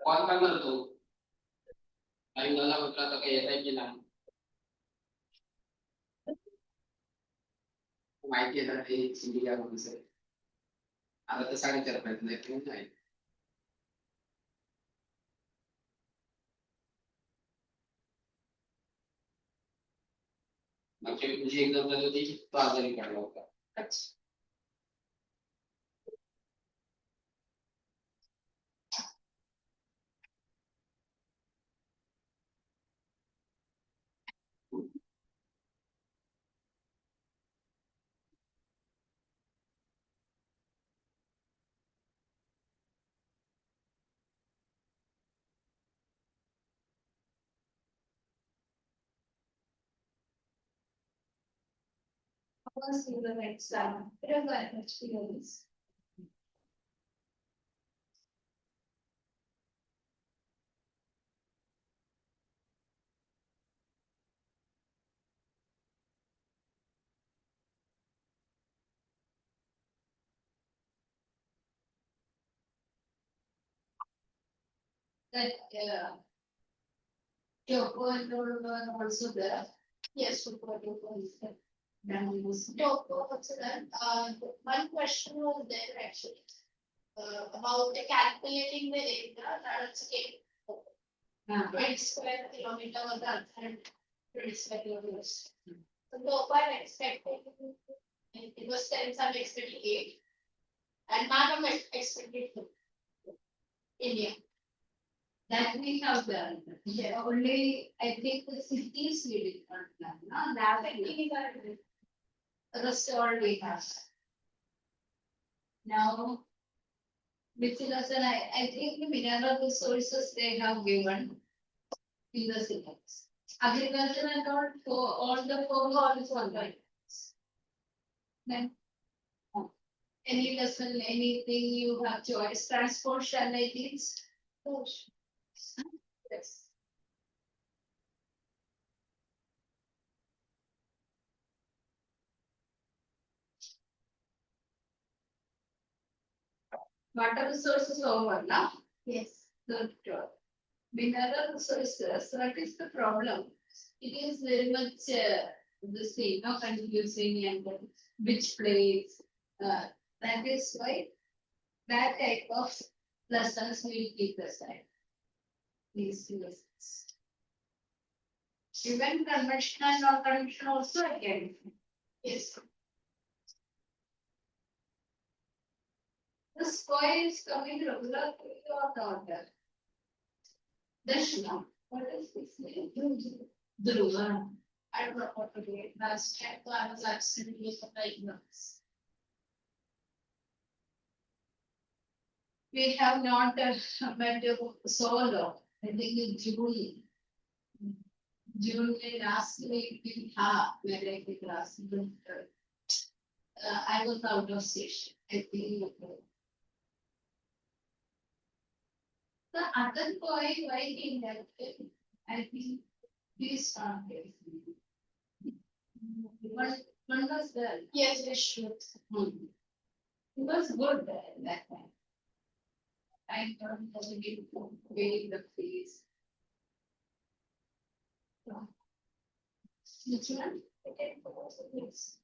Call करणार तो आणि मला म्हटलं आता काही येत आहे की नाही माहिती आहे ना ते इंडिया मध्ये आता तर 4:30 पर्यंत नाही मागच्या वेळी तुझी एक्झाम झाली होती तो आजारी पडला होता Was in the next time. It was an experience. That Joko and Lord also there. Yes, Joko is there. Joko also there. One question was there actually about the calculating the area that's okay. 20 square kilometer was the answer. 20 square kilometers. So Joko I'm expecting it was 10 some expecting 8 and Madam expected India. That we have done. Yeah. Only I think the cities we did not done. No, that we are rest all we have. Now, which is I think the mineral resources they have given in the cities. Agriculture and all for all the four is one right. Then any lesson, anything you have choice, transport shall I teach? Yes. Water resources over now. Yes. The mineral resources, that is the problem. It is very much the same, no confusing and which place. That is why that type of lessons will keep aside. These lessons. Even conventional and non-conventional also again. Yes. The square is coming regular to your daughter. Dashna. What is this name? Dhruva. I don't know what to do. Last time I was absolutely surprised. We have not met solo. I think in June. June last week we have where I did last week. I was out of station. I think. The other boy, why he left it, I think he's started. One was there. Yes, we should. He was good there that time. I don't know the way the face. Which one? Yes.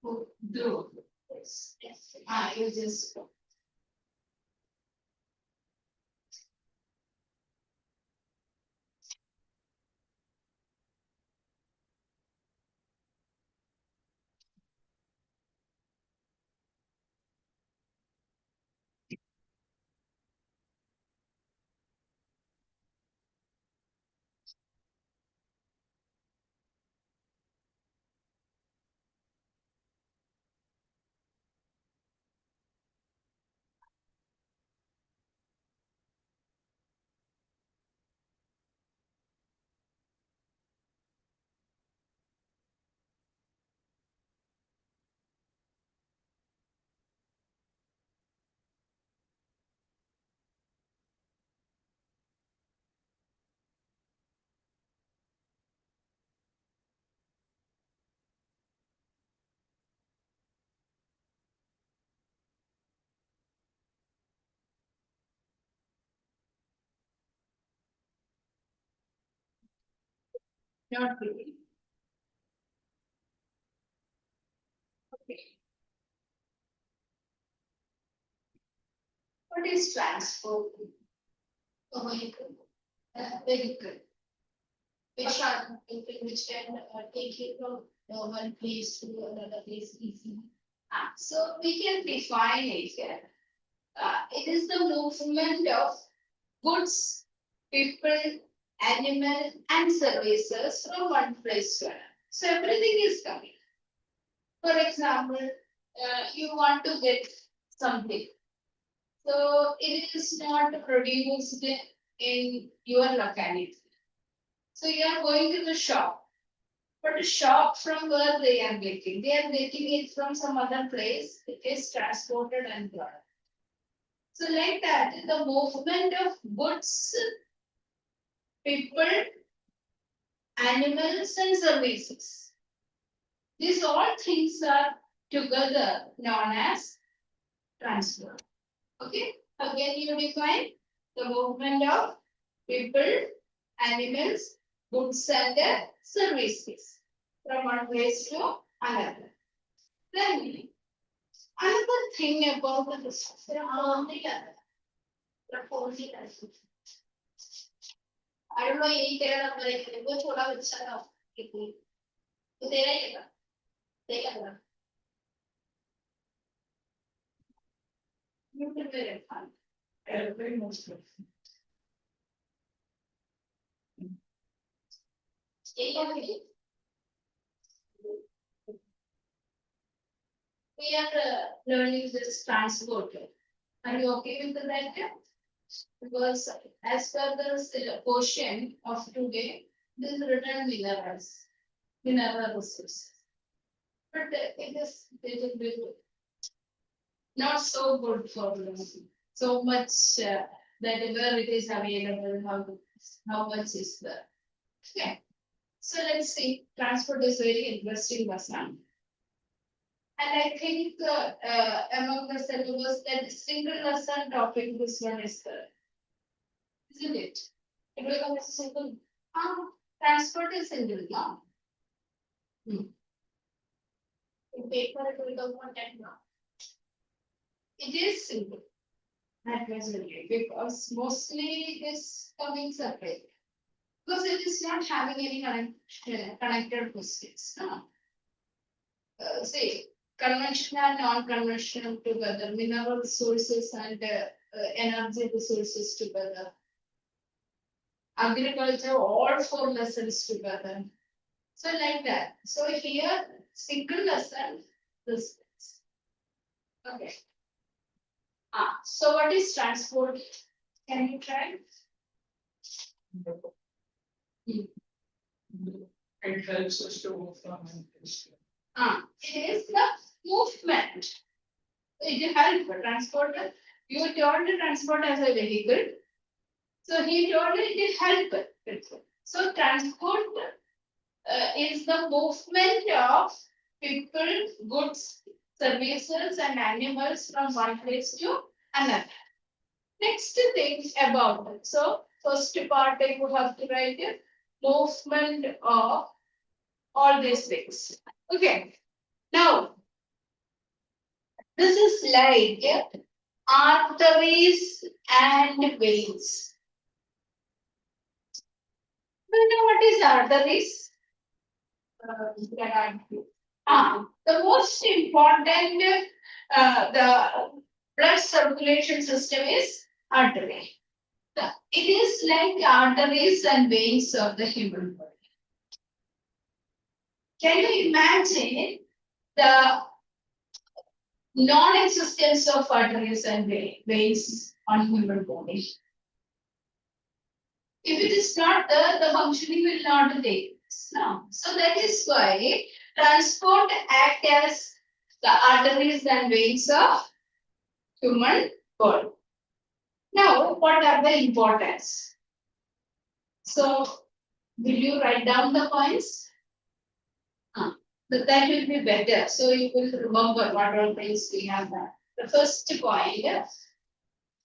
Who do? Yes. You just. Not really. Okay. What is transport? A vehicle. Vehicle. Which can take you from one place to another place easily. So we can define it here. It is the movement of goods, people, animal, and services from one place to another. So everything is coming. For example, you want to get something. So it is not produced in your locality. So you are going to the shop. But the shop from where they are getting? They are getting it from some other place. It is transported and brought. So like that, the movement of goods, people, animals, and services. These all things are together known as transport. Okay, again you define the movement of people, animals, goods, and services from one place to another. Then another thing about the I don't know यही तेरा number है वो छोटा बच्चा था कितनी तो तेरा ही है तेरा है you can verify every most we are learning this transport. Are you okay with that? Because as per the portion of today, this is written mineral resources. But it is little bit not so good for so much that where it is available, how much is there. Okay. So let's see. Transport is very interesting lesson. And I think among the syllabus that single lesson topic this one is there. Isn't it? It becomes a single. Transport is single, yeah. In paper, it will become content now. It is simple. That was really because mostly it is coming separate. Because it is not having any connected questions. No. Say conventional, non-conventional together, mineral resources and energy resources together. Agriculture, all 4 lessons together. So like that. So here, single lesson, this. Okay. So what is transport? Can you try? It helps us to move from one place to It is the movement. It helps transport. You told the transport as a vehicle. So he told it help. So transport is the movement of people, goods, services, and animals from one place to another. Next thing about it. So first part you have to write it. Movement of all these things. Okay. Now, this is like arteries and veins. Do you know what is arteries? The most important the blood circulation system is artery. It is like arteries and veins of the human body. Can you imagine the non-existence of arteries and veins on human body? If it is not there, the functioning will not take place. No. So that is why transport act as the arteries and veins of human body. Now, what are the importance? So, will you write down the points? But that will be better. So you will remember what all things we have done. The first point,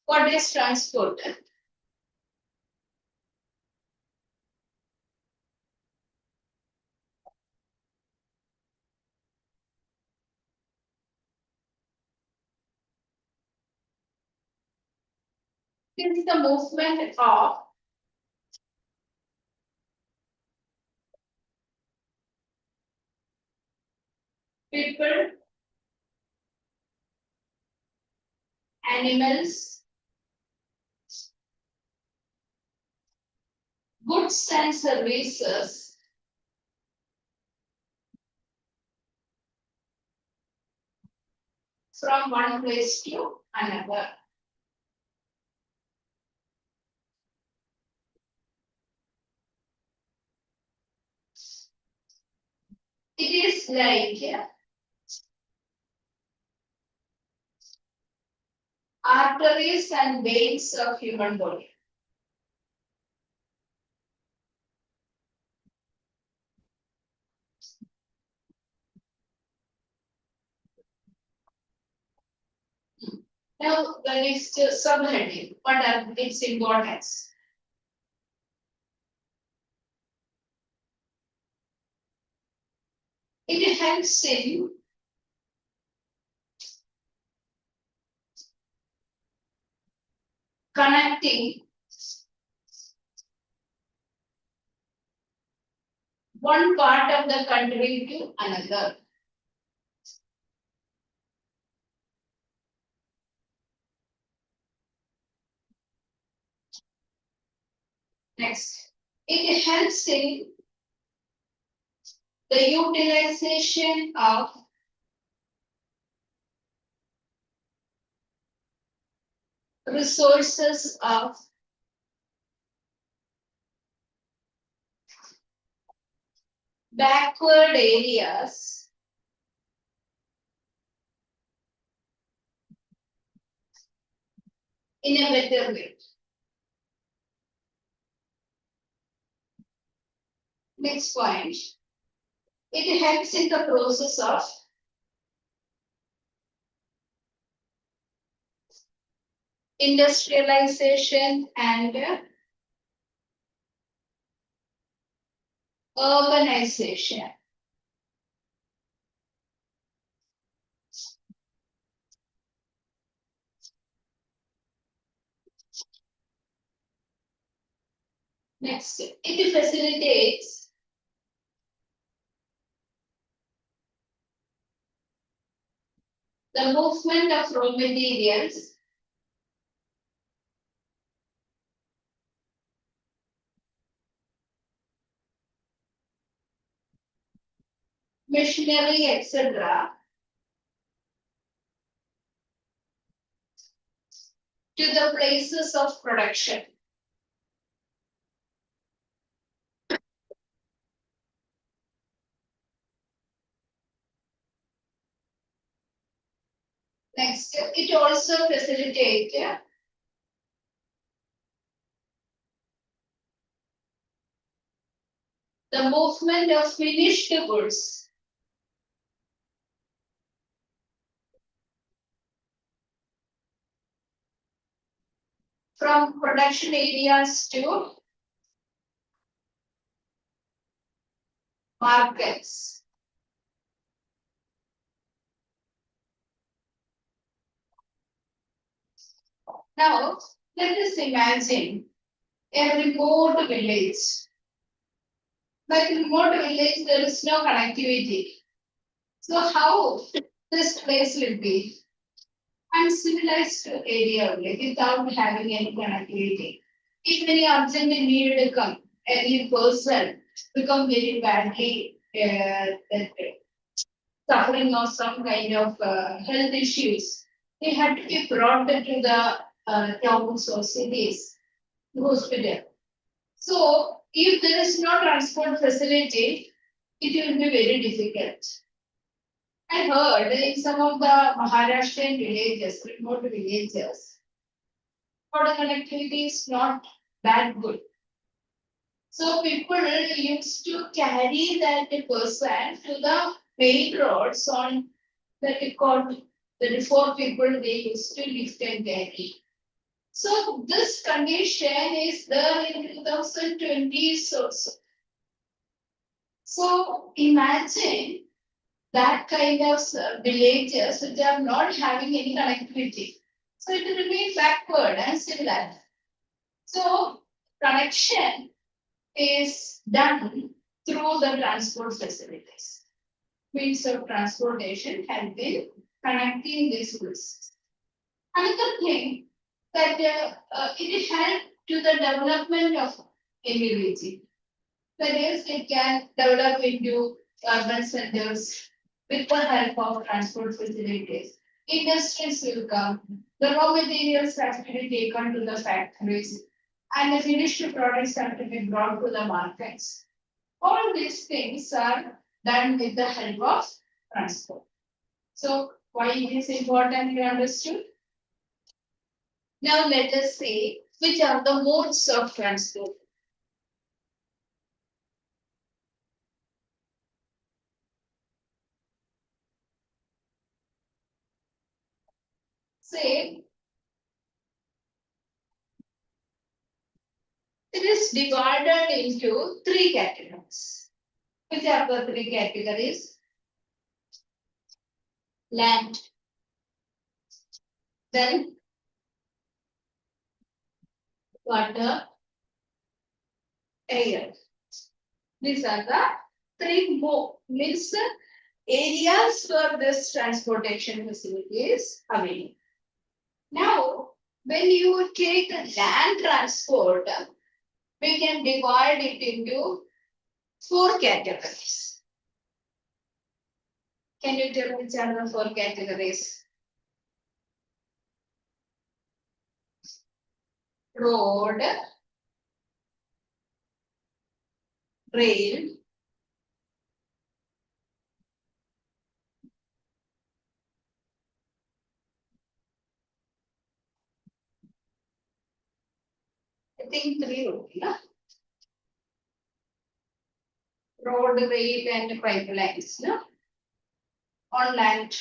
what is transport? This is the movement of people, animals, goods and services from one place to another. It is like arteries and veins of human body. Now, the next subheading, what are its importance? It helps in connecting one part of the country to another. Next, it helps in the utilization of resources of backward areas in a better way. Next point, it helps in the process of industrialization and urbanization. Next, it facilitates the movement of raw materials machinery, etc., to the places of production. Next, it also facilitates the movement of finished goods from production areas to markets. Now, let us imagine a remote village. But in remote village, there is no connectivity. So how this place will be? Uncivilized area only, without having any connectivity. If any urgent need come, any person become very badly suffering of some kind of health issues, they had to be brought to the towns or cities, hospital. So if there is no transport facility, it will be very difficult. I heard in some of the Maharashtrian villages, remote villages, water connectivity is not that good. So people used to carry that person to the main roads on the record. The four people they used to lift and carry. So this condition is there in 2020 also. So imagine that kind of villages which are not having any connectivity. So it will remain backward and similar. So connection is done through the transport facilities. Means of transportation has been connecting these goods. Another thing that it helps to the development of any region. That is, it can develop into urban centers with the help of transport facilities. Industries will come, the raw materials have to be taken to the factories, and the finished products have to be brought to the markets. All these things are done with the help of transport. So, why it is important, you understood? Now, let us see which are the modes of transport. Say, it is divided into three categories. Which are the three categories? Land, then water, air. These are the three means areas where this transportation facility is available. Now, when you take land transport, we can divide it into four categories. Can you tell which are the four categories? Road, rail, I think three road, yeah? Road, rail, and pipelines, no? On land.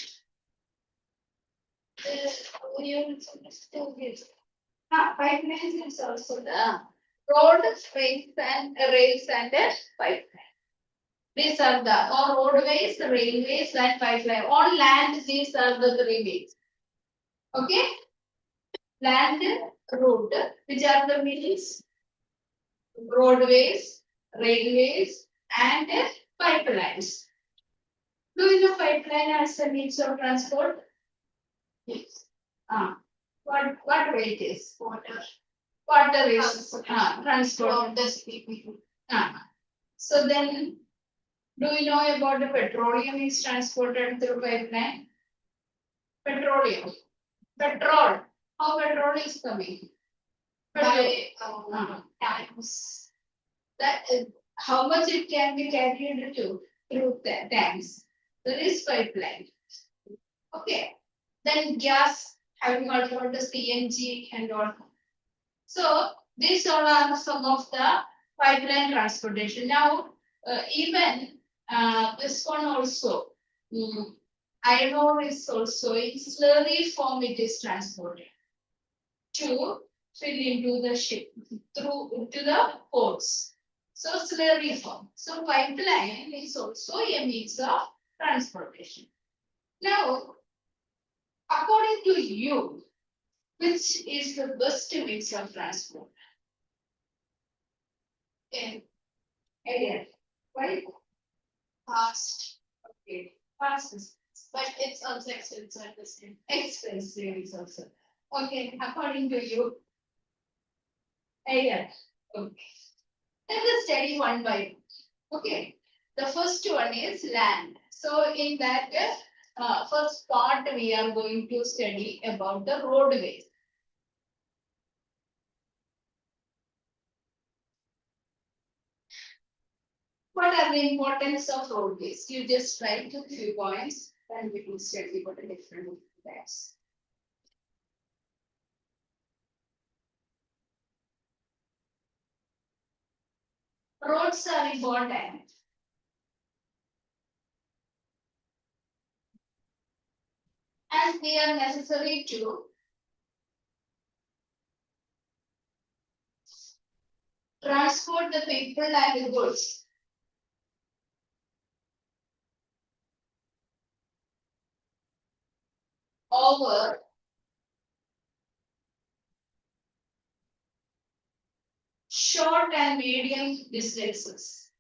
Pipelines is also the road, rails and pipeline. These are the or roadways, railways, and pipeline. On land, these are the three ways. Okay? Land, road, which are the means? Roadways, railways, and pipelines. Do you know pipeline as a means of transport? Yes. What way it is? Water. Water is transport. So then, do you know about the petroleum is transported through pipeline? Petroleum. Petrol. How petrol is coming? By tanks. That is how much it can be carried to through the tanks. There is pipeline. Okay. Then gas, have you heard about the CNG and all? So these all are some of the pipeline transportation. Now, even this one also, iron ore is also in slurry form it is transported to fill into the ship through to the ports. So slurry form. So pipeline is also a means of transportation. Now, according to you, which is the best means of transport? Air. Why? Fast. Okay. Fast is, but it's also expensive at the same. Expensive is also. Okay, according to you. Air. Okay. Let us study one by one. Okay. The first one is land. So in that first part we are going to study about the roadways. What are the importance of roadways? You just write a few points and we will study about the different types. Roads are important. As they are necessary to transport the people and the goods. Over short and medium distances.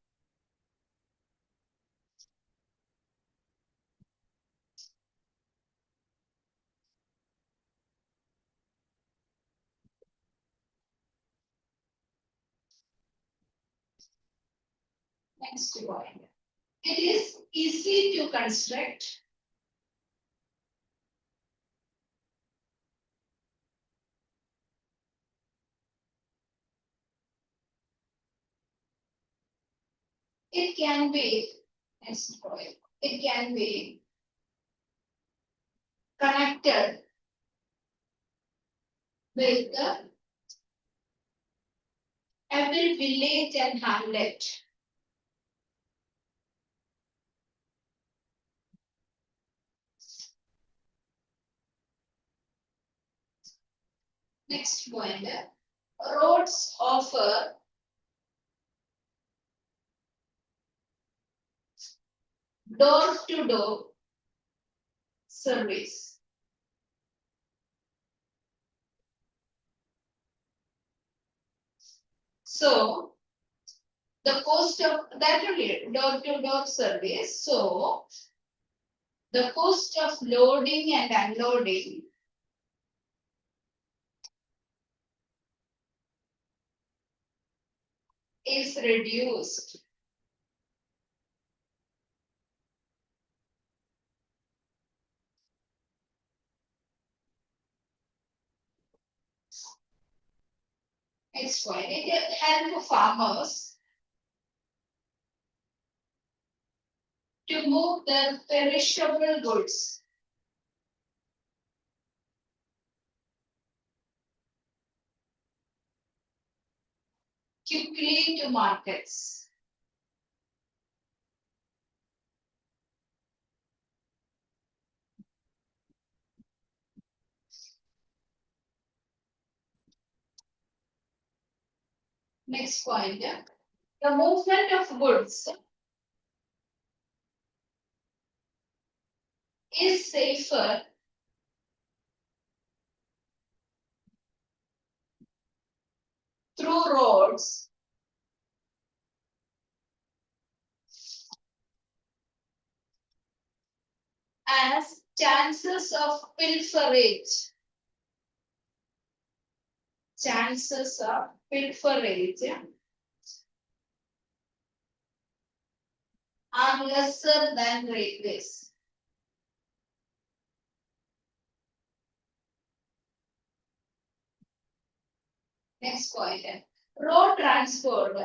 Next point. It is easy to construct. It can be, next point. It can be connected with every village and hamlet. Next point. Roads offer door-to-door service. So the cost of that only door-to-door service. So the cost of loading and unloading is reduced. Next point. It helps farmers to move their perishable goods quickly to markets. Next point. The movement of goods is safer through roads as chances of pilferage are lesser than railways. Next point. Road transport.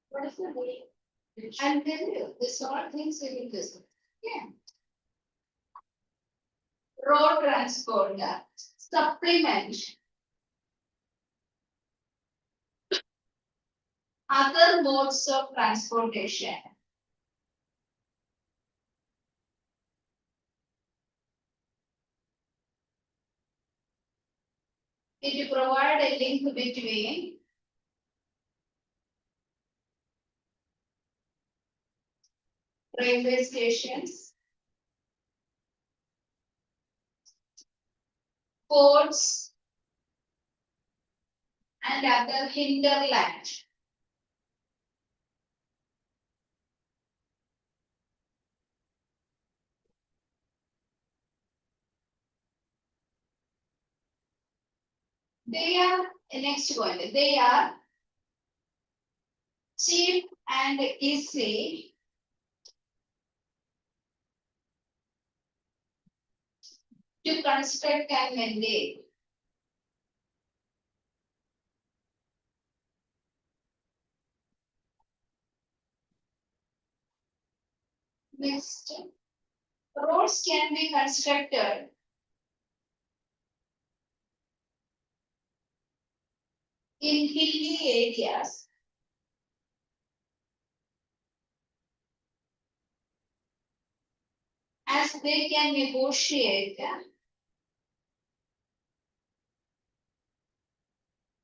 What is the name? I'll tell you, this all things we will discuss. Yeah. Road transport supplement other modes of transportation. It provide a link between railway stations, ports, and other hinterland. They are next one. They are cheap and easy to construct and maintain. Next, roads can be constructed in hilly areas as they can negotiate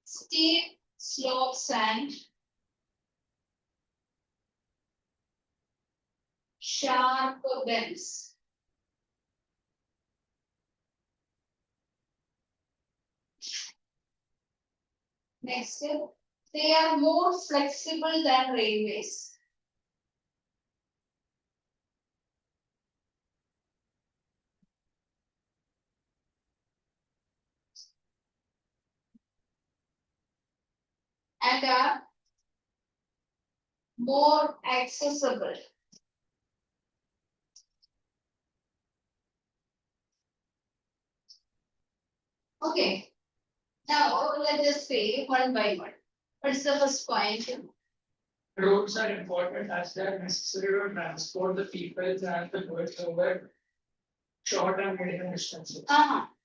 steep slopes and sharp bends. Next, they are more flexible than railways. And are more accessible. Okay. Now let us say one by one. What's the first point? Roads are important as they are necessary to transport the people and the goods over short and medium distances.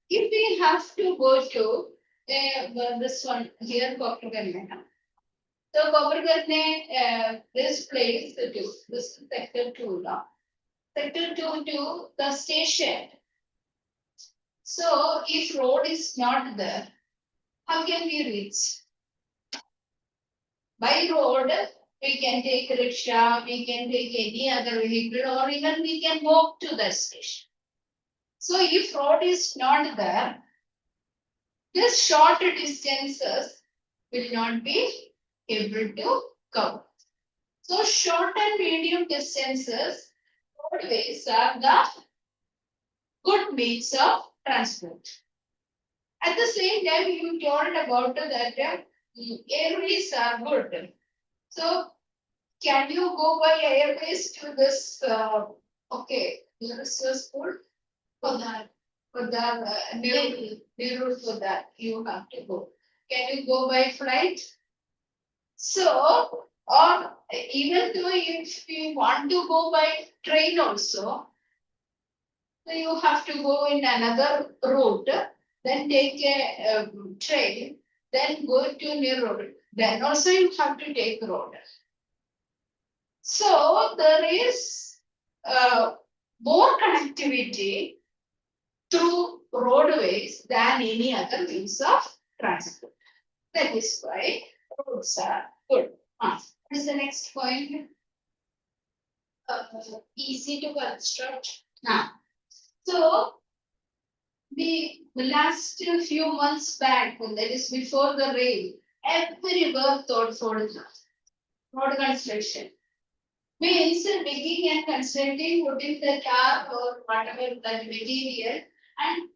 If we have to go to this one here, Kopergarne. So Kopergarne, this place to this sector 2 now. Sector 2 to the station. So if road is not there, how can we reach? By road, we can take rickshaw, we can take any other vehicle, or even we can walk to the station. So if road is not there, this short distances will not be able to cover. So short and medium distances, roadways are the good means of transport. At the same time, you told about that airways are good. So can you go by airways to this? Okay, this is school for that. For that, near for that, you have to go. Can you go by flight? So, or even though if you want to go by train also, so you have to go in another route, then take a train, then go to near road. Then also you have to take road. So there is more connectivity through roadways than any other means of transport. That is why roads are good. What is the next point? Easy to construct. So the last few months back, that is before the rain, everywhere thought for road construction. Means digging and constructing, putting the tar or whatever that material and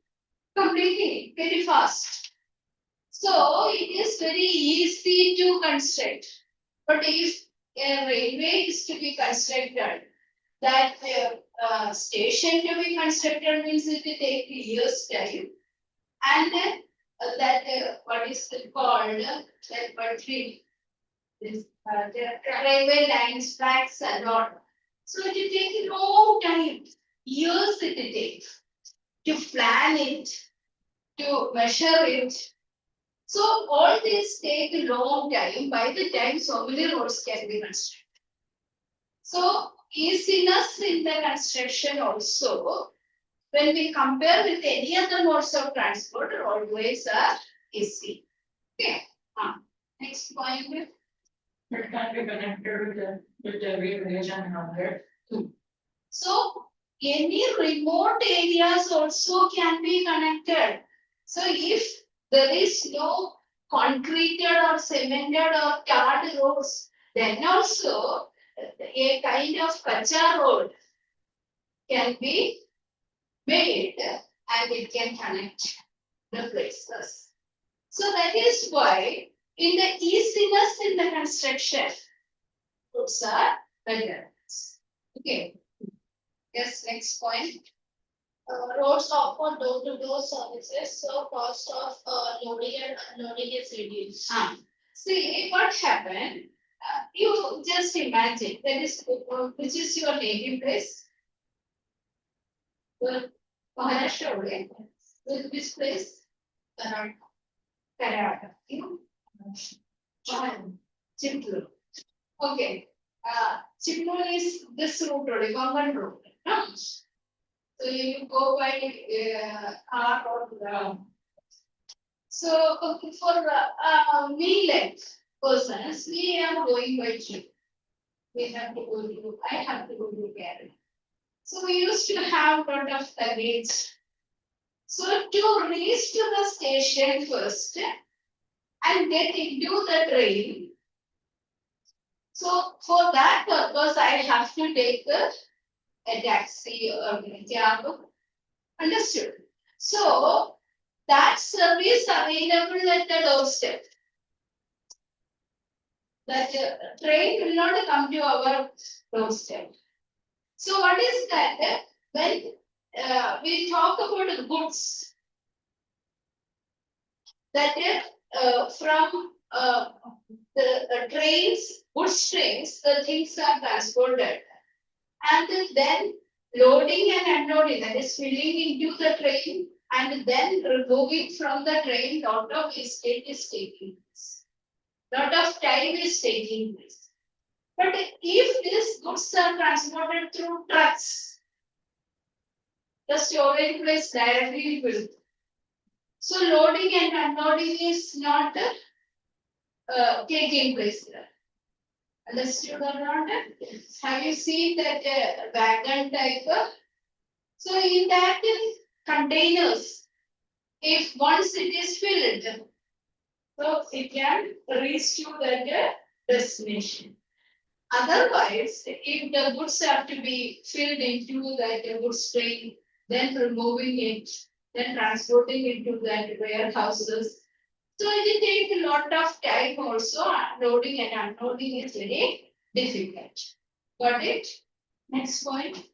completing it very fast. So it is very easy to construct. But if a railway is to be constructed, that station to be constructed means it will take years time. And then that what is it called that what this the railway lines, tracks and all. So it will take a long time, years it will take to plan it, to measure it. So all this take a long time. By the time so many roads can be constructed. So easiness in the construction also, when we compare with any other modes of transport, roadways are easy. Okay. Next point. It can be connected with every village and hamlet. So any remote areas also can be connected. So if there is no concreted or cemented or tarred roads, then also a kind of kacha road can be made and it can connect the places. So that is why in the easiness in the construction, roads are better. Okay. Yes, next point. Roads offer door-to-door services, so cost of loading and unloading is reduced. See what happened. You just imagine that is which is your native place. Maharashtra, right? Which place? Karnataka. You? Chittoor. Okay. Chittoor is this route only, Konkan route. No? So you go by car or so okay, for me like persons, we are going by train. We have to go to, I have to go to Kerala. So we used to have lot of luggage. So to reach to the station first, and get into the train. So for that purpose, I have to take a taxi or a cab. Understood? So that service available at the doorstep. That train will not come to our doorstep. So what is that? When we talk about goods, that from the trains, goods trains, the things are transported. And then loading and unloading, that is filling into the train and then removing from the train, lot of wastage is taking place. Lot of time is taking place. But if these goods are transported through trucks, the storage place directly will. So loading and unloading is not taking place there. Understood or not? Have you seen that wagon type? So in that containers, if once it is filled, so it can reach to that destination. Otherwise, if the goods have to be filled into that goods train, then removing it, then transporting into that warehouses. So it takes a lot of time also. Loading and unloading is very difficult. Got it? Next point.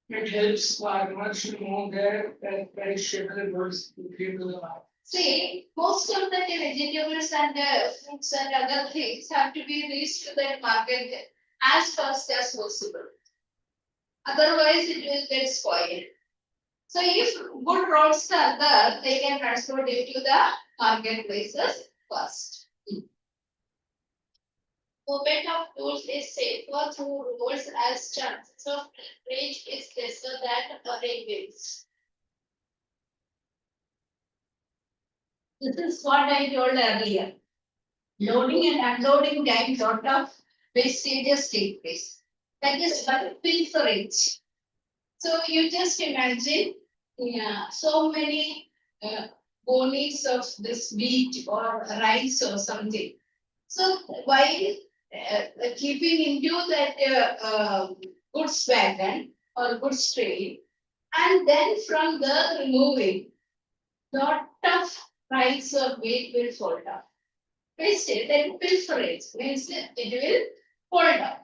It helps farmers to move their perishable goods quickly to the market. See, most of the vegetables and fruits and other things have to be reached to the market as fast as possible. Otherwise, it will get spoiled. So if good roads are there, they can transport it to the marketplaces first. Movement of goods is safer through roads as chances of range is lesser than railways. This is what I told earlier. Loading and unloading time, lot of wastages take place. That is pilferage. So you just imagine, so many bonies of this wheat or rice or something. So while keeping into that goods wagon or goods train, and then from the removing, lot of price of wheat will fall down. Wasted, then pilferage means it will fall down.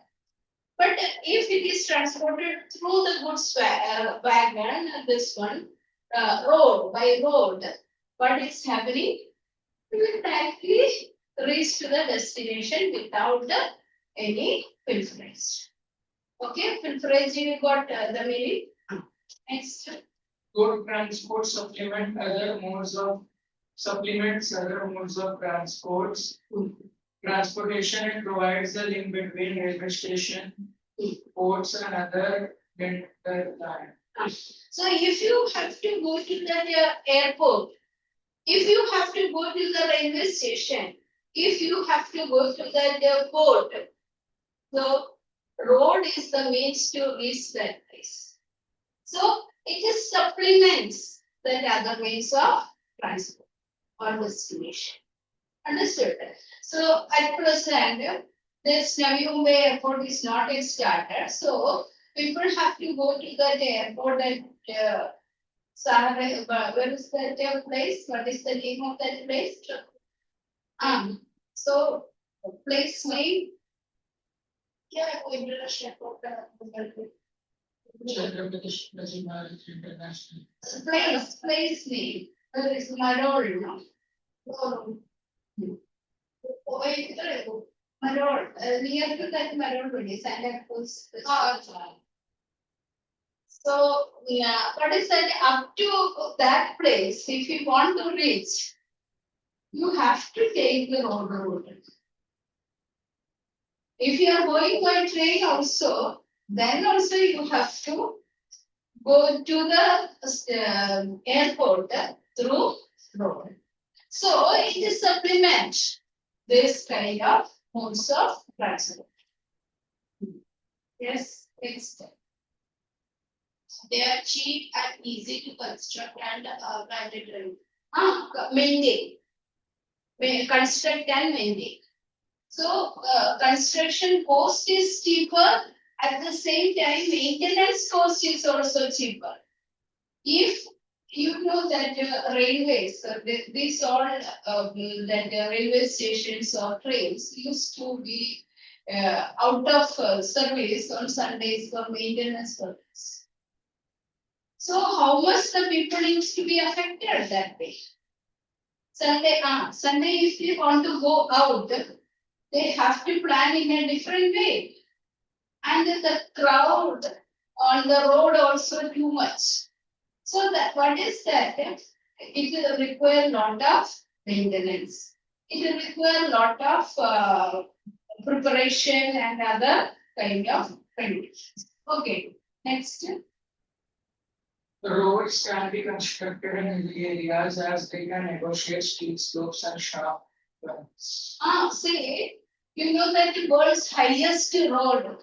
But if it is transported through the goods wagon, this one, road by road, what is happening? It will directly reach to the destination without any pilferage. Okay, pilferage, you got the meaning. Next. Good transport supplements other modes of transports. Transportation, it provides the link between railway station, ports and other interline. So if you have to go to the airport, if you have to go to the railway station, if you have to go to the port, the road is the means to reach that place. So it is supplements the other means of transport or destination. Understood? So at present, this Navi Mumbai airport is not yet started. So people have to go to the airport and where is that place? What is the name of that place? So place name. Yeah, international airport. Place name. Where is Marol now? Marol, near to that Marol village, Santa Cruz. So, what is that? Up to that place, if you want to reach, you have to take the road. If you are going by train also, then also you have to go to the airport through road. So it is supplement this kind of modes of transport. Yes, next. They are cheap and easy to construct and maintain. construct and maintain. So construction cost is cheaper. At the same time, maintenance cost is also cheaper. If you know that railways, these all that railway stations or trains used to be out of service on Sundays for maintenance purpose. So how much the people used to be affected that way? Sunday if you want to go out, they have to plan in a different way. And the crowd on the road also too much. So that what is that? It will require a lot of maintenance. It will require a lot of preparation and other kind of conditions. Okay, next. Roads can be constructed in hilly areas as they can negotiate steep slopes and sharp turns. Say, you know that the world's highest road.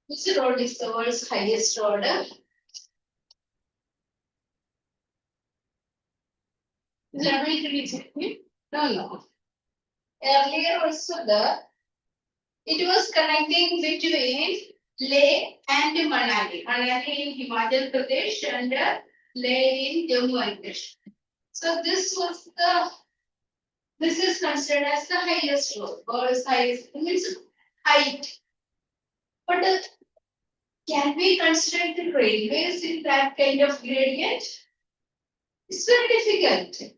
Which road is the world's highest road? Is everybody checking? No. Earlier also it was connecting between Leh and Manali. Manali in Himachal Pradesh and Leh in Jammu and Kashmir. So this is considered as the highest road, world's highest, means height. But can we construct the railways in that kind of gradient? It's very difficult.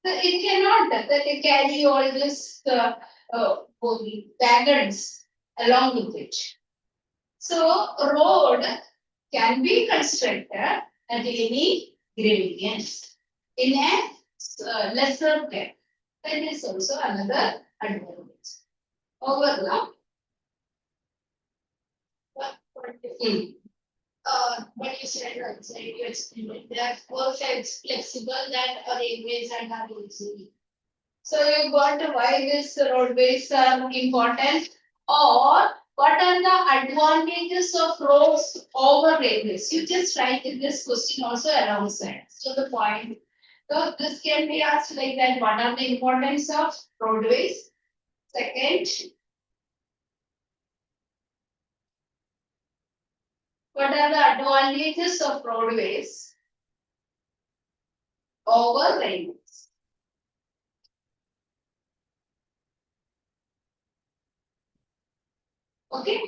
It cannot that it carry all this wagons along with it. So road can be constructed at any gradients in a lesser depth. That is also another advantage. Overlap. What you said, you explained they are perfect, flexible, that railways and are easy. So you got why these roadways are important, or what are the advantages of roads over railways? You just write in this question also alongside. So the point. So this can be asked like that. What are the importance of roadways? Second, what are the advantages of roadways over railways? Okay.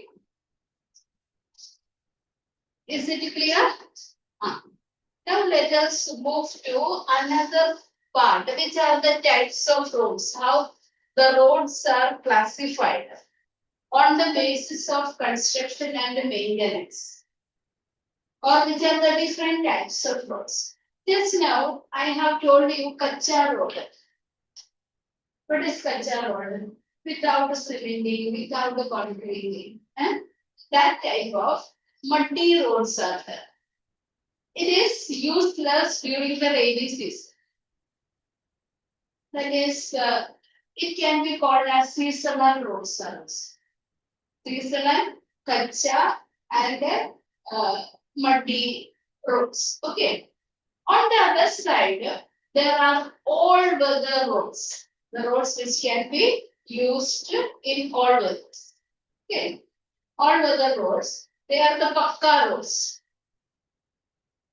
Is it clear? Now let us move to another part, which are the types of roads, how the roads are classified on the basis of construction and maintenance, or which are the different types of roads. Just now, I have told you Kacha road. What is Kacha road? Without cementing, without the concreting. That type of muddy roads are there. It is useless during the rainy season. That is, it can be called as seasonal road service. Seasonal, kacha, and muddy roads. Okay. On the other side, there are all weather roads. The roads which can be used in all weathers. Okay. All weather roads. They are the pakka roads.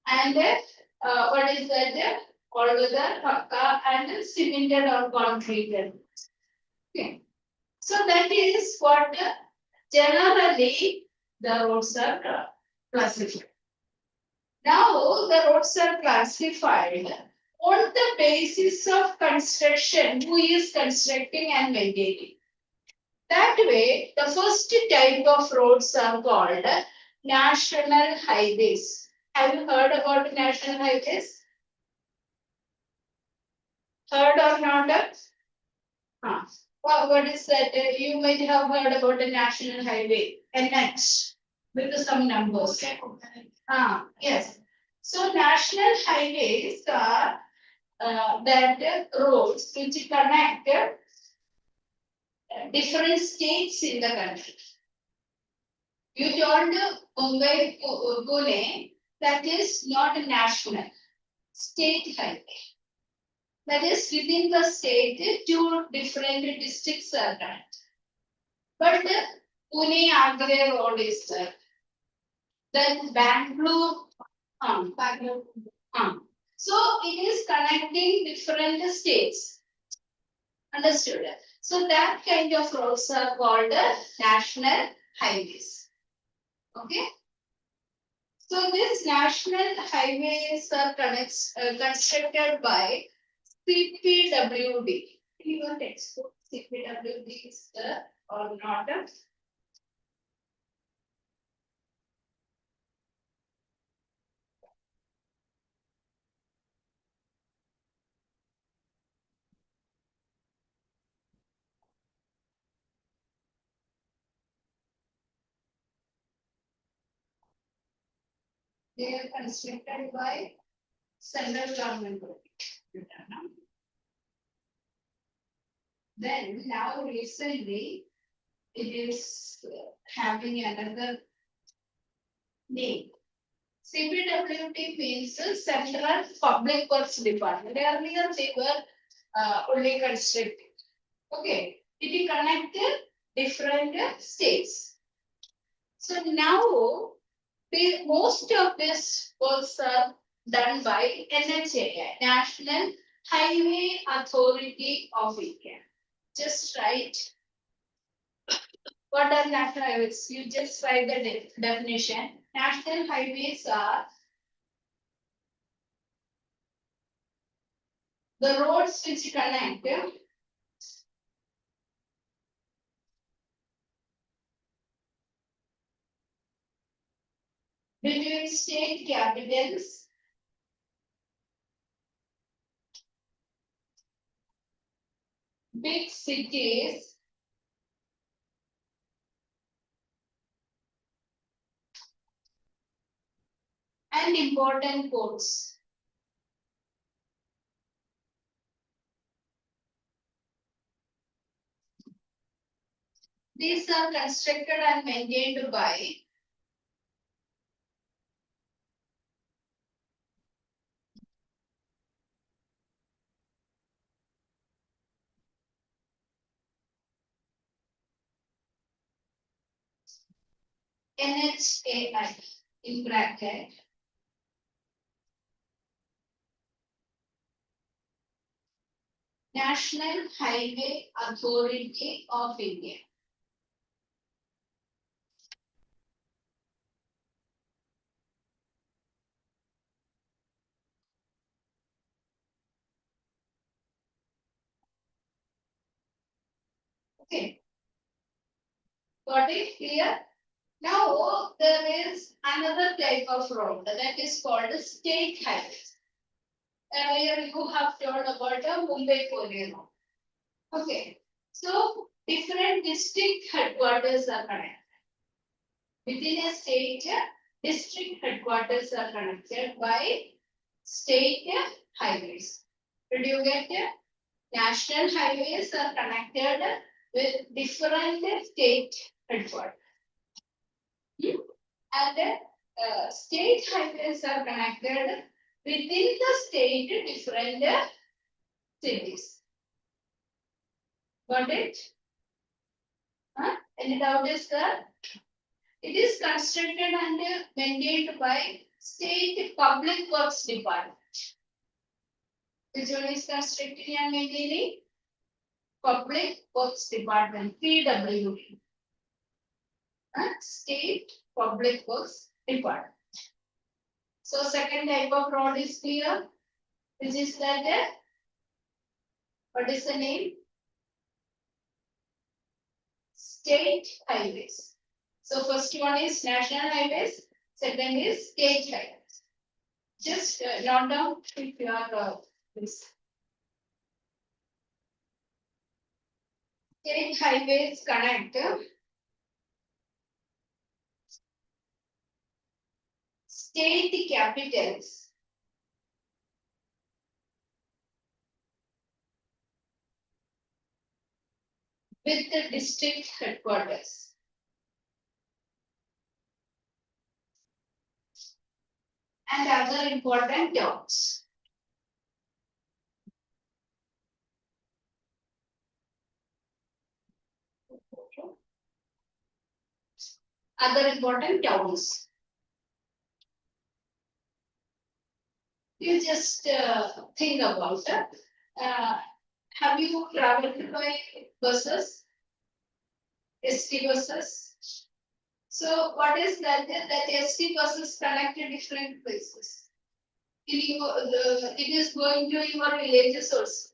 And what is that? All weather, pakka, and cemented or concreted. Okay. So that is what generally the roads are classified. Now the roads are classified on the basis of construction, who is constructing and maintaining. That way, the first type of roads are called national highways. Have you heard about national highways? Heard or not? What is that? You might have heard about a national highway, NH, with some numbers. Yes. So national highways are that roads which connect different states in the country. You told Mumbai Pune, that is not a national, state highway. That is within the state, two different districts are connected. But Pune Agra road is there. Then Bangalore, Bangalore, so it is connecting different states. Understood? So that kind of roads are called national highways. Okay. So this national highways are constructed by CPWD. Your textbook CPWD is there or not? They are constructed by central government. Then now recently it is having another name. CPWD means Central Public Works Department. Earlier they were only constructed. Okay, it connected different states. So now most of these works are done by NHAI, National Highway Authority of India. Just write what are national highways. You just write the definition. National highways are the roads which connect between state capitals, big cities, and important ports. These are constructed and maintained by NHAI in bracket. National Highway Authority of India. Okay. Got it clear? Now there is another type of road that is called a state highway. Earlier you have told about a Mumbai Pune road. Okay. So different district headquarters are connected. Within a state, district headquarters are connected by state highways. Did you get it? National highways are connected with different state headquarters. And state highways are connected within the state different cities. Got it? Any doubt is there? It is constructed and maintained by State Public Works Department. Which one is constructing and maintaining? Public Works Department, PWD. State Public Works Department. So second type of road is clear, which is that what is the name? State highways. So first one is national highways, second is state highways. Just note down if you are this. State highways connect state capitals with the district headquarters. And other important towns. Other important towns. You just think about it. Have you traveled by buses? ST buses? So what is that? That ST buses connect to different places. It is going to your villages also.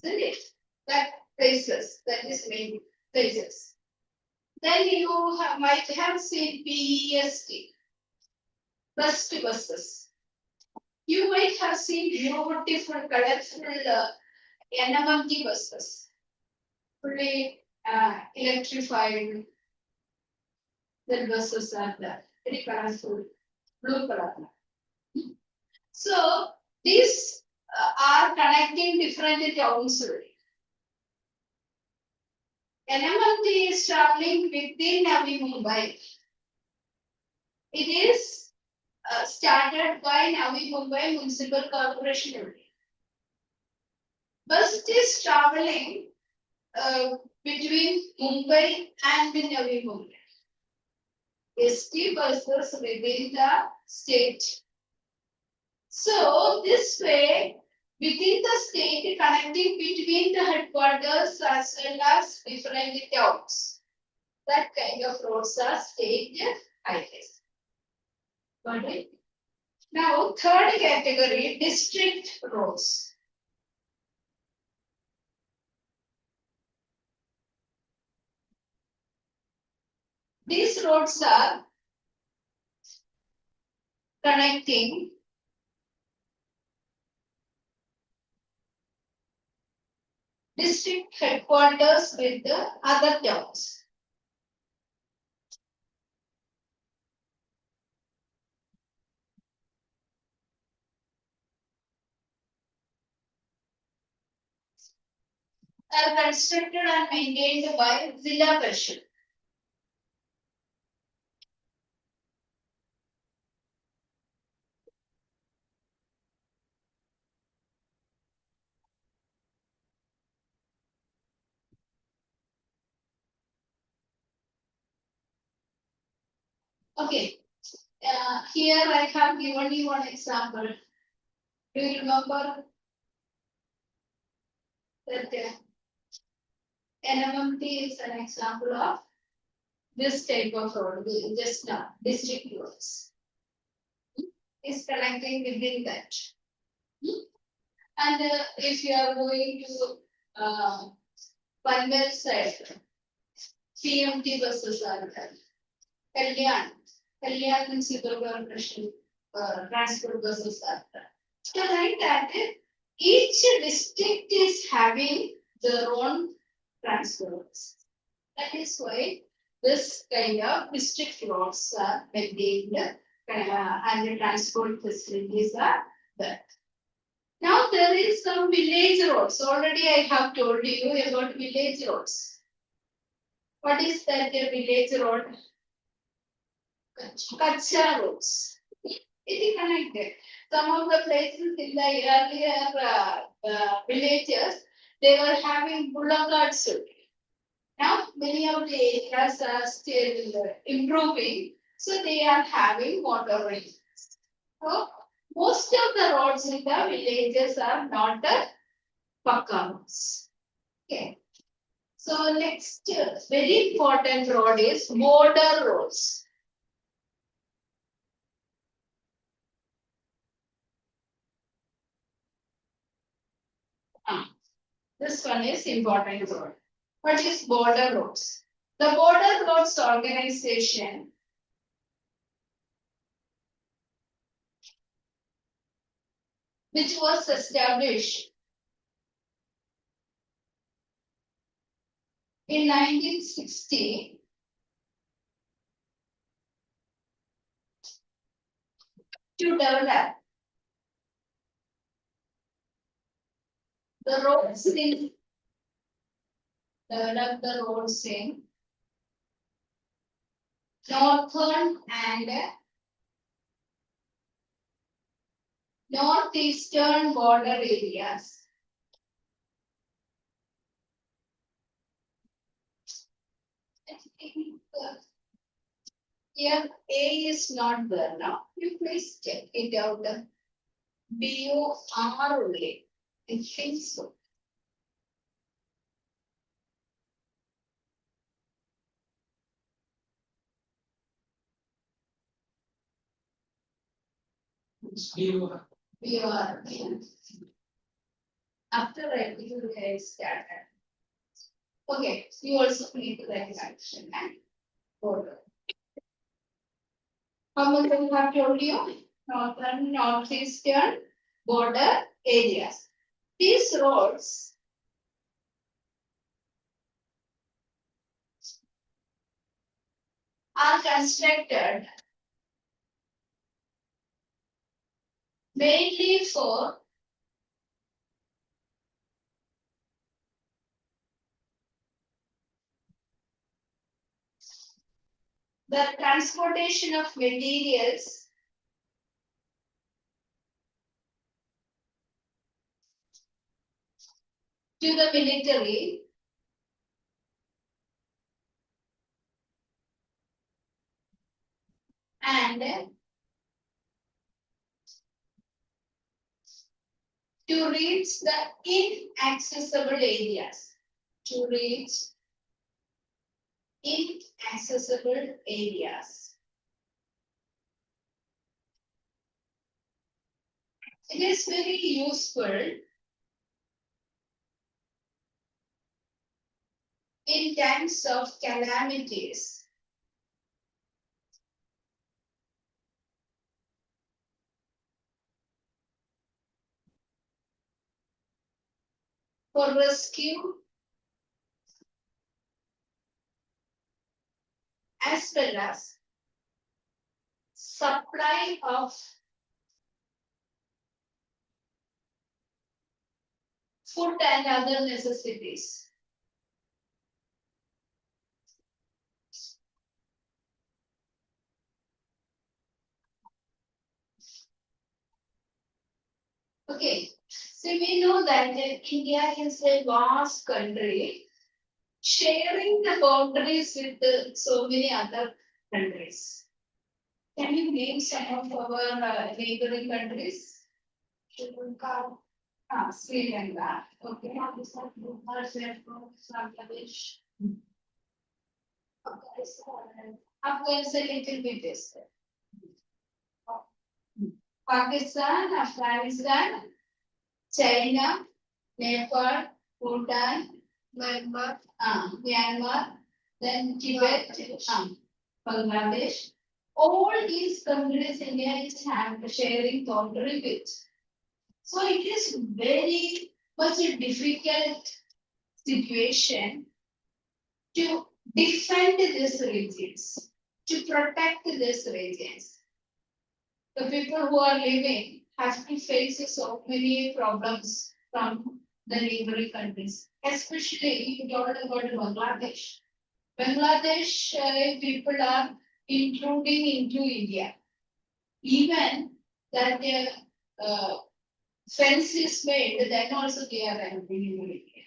Isn't it? That places, that is main places. Then you might have seen BEST, bus to buses. You might have seen beautiful, colorful NMMT buses, fully electrified. The buses are there, very colorful, blue color. So these are connecting different towns. NMMT is traveling within Navi Mumbai. It is started by Navi Mumbai Municipal Corporation only. Bus is traveling between Mumbai and Navi Mumbai. ST buses within the state. So this way, within the state, connecting between the headquarters as well as different towns. That kind of roads are state highways. Got it? Now, third category, district roads. These roads are connecting district headquarters with the other towns. Are constructed and maintained by Zilla Parishad. Okay, here I have given you one example. Do you remember that NMMT is an example of this type of road, just now, district roads. Is connecting within that. And if you are going to Panvel side, CMT buses are there. Kalyan Municipal Corporation transport buses are there. So like that, each district is having their own transports. That is why this kind of district roads are maintained and the transport facilities are there. Now there is some village roads. Already I have told you about village roads. What is that village road? Kacha roads. It is connected. Some of the places in the earlier villages, they were having boulevards. Now many of the areas are still improving, so they are having motorways. So most of the roads in the villages are not the pakka roads. Okay. So next very important road is border roads. This one is important road. What is border roads? The border roads organization which was established in 1960 to develop the roads in northern and northeastern border areas. Here A is not there now. You please check it out. BOR only. I think so. It's BOR. BOR. After writing the started. Okay, you also need to write action and border. How much I have told you? Northern, northeastern border areas. These roads are constructed mainly for the transportation of materials to the military and to reach the inaccessible areas. To reach inaccessible areas. It is very useful in times of calamities. For rescue as well as supply of food and other necessities. Okay, so we know that India is a vast country sharing the boundaries with so many other countries. Can you name some of our neighboring countries? Sri Lanka. Sri Lanka. Okay. Bangladesh. Afghanistan little bit is there. Pakistan, Afghanistan, China, Nepal, Bhutan, Myanmar, then Tibet, Bangladesh. All these countries India is sharing boundary with. So it is very much a difficult situation to defend these regions, to protect these regions. The people who are living have to face so many problems from the neighboring countries, especially you told about Bangladesh. Bangladesh people are intruding into India. Even that fence is made, then also they are entering into India.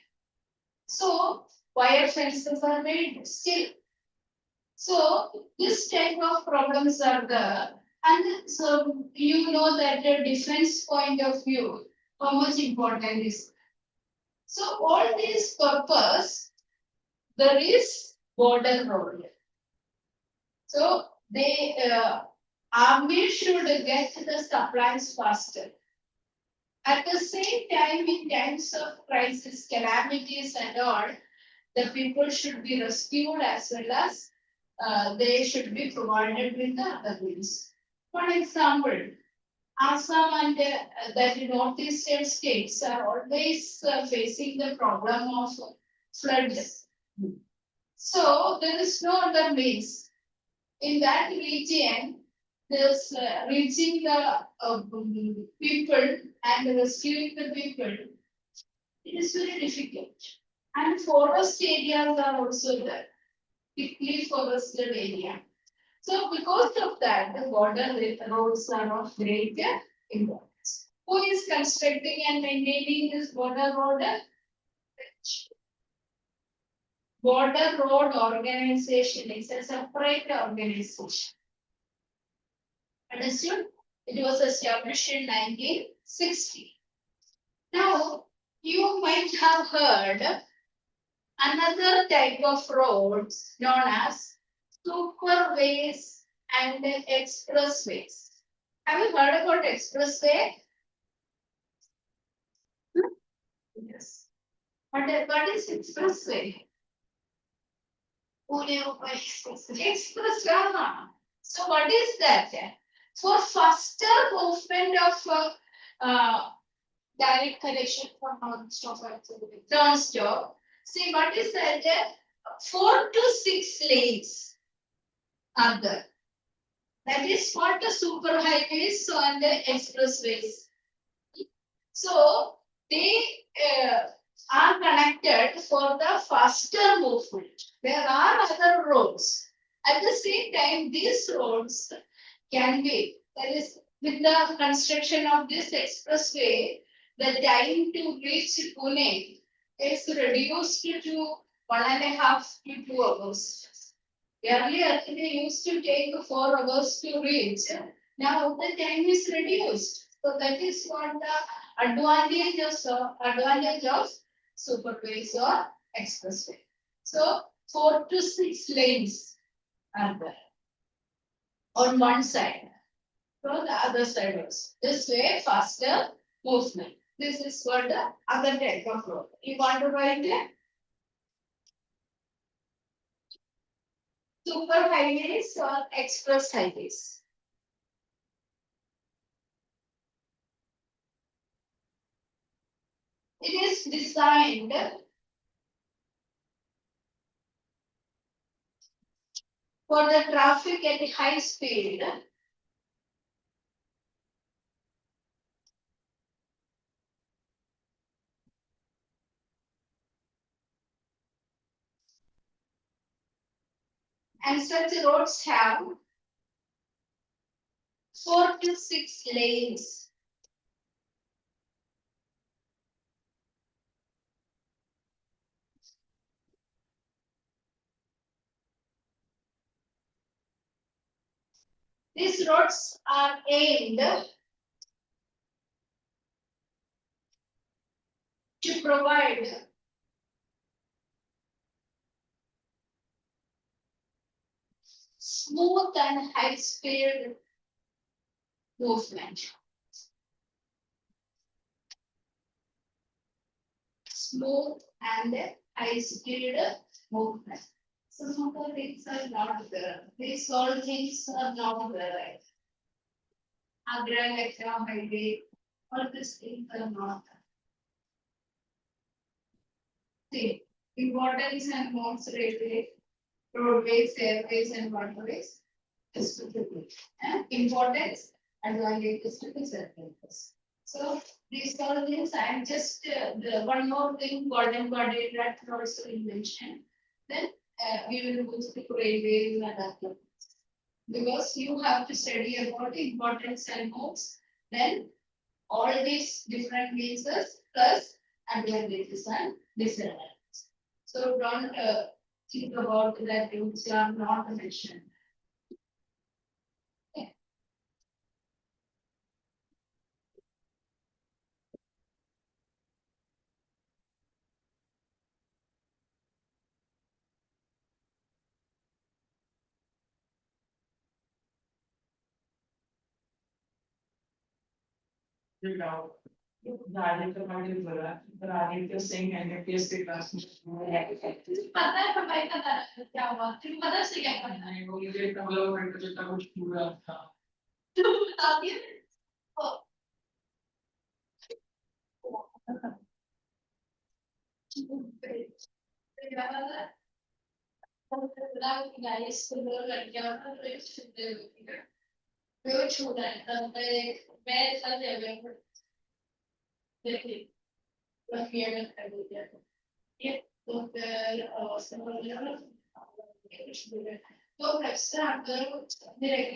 So wire fences are made still. So this type of problems are there. And so you know that the defense point of view, how much important is. So all these purpose, there is border road. So they army should get the supplies faster. At the same time, in times of crisis, calamities and all, the people should be rescued as well as they should be provided with the other means. For example, Assam and the northeastern states are always facing the problem of floods. So there is no other means. In that region, there's reaching the people and rescuing the people. It is very difficult. And forest areas are also there. Thickly forested area. So because of that, the border roads are of great importance. Who is constructing and maintaining this border road? Border Road Organization is a separate organization. Understood? It was established in 1960. Now, you might have heard another type of roads known as superways and expressways. Have you heard about expressway? Yes. What is expressway? Pune Mumbai Expressway. Expressway. So what is that? For faster movement of direct connection from non-stop. Non-stop. See what is that? 4 to 6 lanes are there. That is what the super highways and the expressways. So they are connected for the faster movement. There are other roads. At the same time, these roads can be, that is, with the construction of this expressway, the time to reach Pune is reduced to 1.5 to 2 hours. Earlier, they used to take 4 hours to reach. Now the time is reduced. So that is what the advantage of superways or expressway. So 4 to 6 lanes are there on one side. So the other side also. This way faster movement. This is what the other type of road. You want to write it? Super highways or express highways. It is designed for the traffic at high speed and such roads have 4 to 6 lanes. These roads are aimed to provide smooth and high speed movement. Smooth and high speed movement. Some of the things are not there. These all things are not there. Agra, Lekha, highway, all these things are not there. See, importance and modes railway, roadways, airways, and waterways. Specifically, and importance, advantages to disadvantages. So these are things. I am just the one more thing, golden body that also we mentioned. Then we will go to railways and other. Because you have to study about the importance and modes, then all these different cases plus advantages and disadvantages. So don't think about that things are not mentioned. Aditya Singh NFTS के class में पता है भाई पता है क्या हुआ तुम पता से क्या करना है नहीं वो मुझे डेवलपमेंट जितना कुछ पूरा था तुम बता दिए तो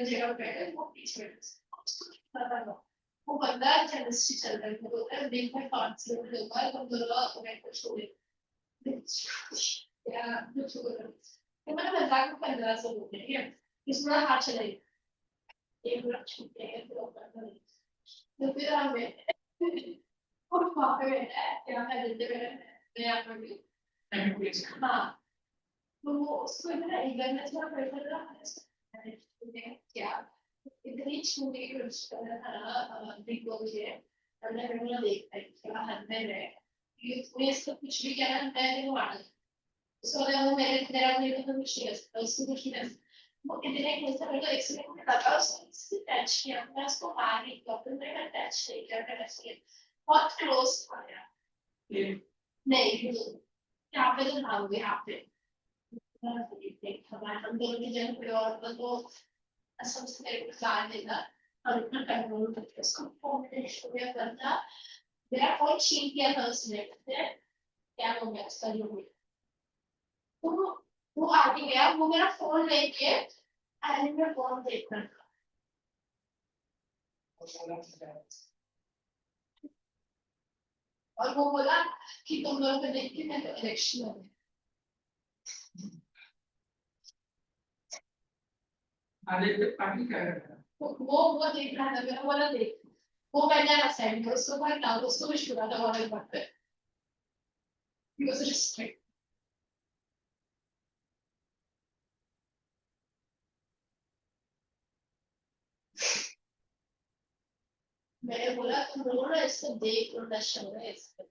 जगह बैठे वो पीछे वो बंदा केमिस्ट्री चल रहा है तो दिन में 5 से होगा तो बोला मैं को छोड़े या कुछ और मैंने मजाक में 1500 रुपए ठीक है इसमें हाथ चले एक लाख छूटे हैं तो तो फिर हमें और वहाँ पे बैठा है यहाँ पे देते बैठा है मैं यहाँ पर भी हाँ तो वो उसको इतना इधर में थोड़ा प्रेशर रहा है क्या इतनी छूने की कोशिश कर रहा था बिग बॉस है हमने फिर देखा है क्या हद में है ये इसको कुछ भी क्या है मैं नहीं माना उसको लगा वो मेरा मेरे को कुछ नहीं है उसको कुछ नहीं है वो इतने कैसे मेरे को एक्सप्लेन में लगा उसको टच किया मैं उसको मार नहीं किया फिर मैंने टच नहीं किया मैंने उसके बहुत क्लोज था यार नहीं यहाँ पे तो ना हुए यहाँ पे हमारे हम दोनों की जगह पे और तो असम से मेरे को कार देगा और इतना कंट्रोल करके उसको फोन में शो करता मेरा फोन छीन किया था उसने क्या हो गया उसका जो हुआ तो वो आगे गया वो मेरा फोन लेके एंड में फोन देख रहा था और वो बोला कि तुम लोगों को देख के मैं तो इलेक्शन हो गया आदित्य पार्टी कर रहा था वो देख रहा था मेरा बोला देख वो मैंने असाइन उसको भाई ना उसको भी छुड़ा था वाले बात पे he was just strict मैंने बोला तुम लोग ना इसको देख लो नशा हो रहा है इसको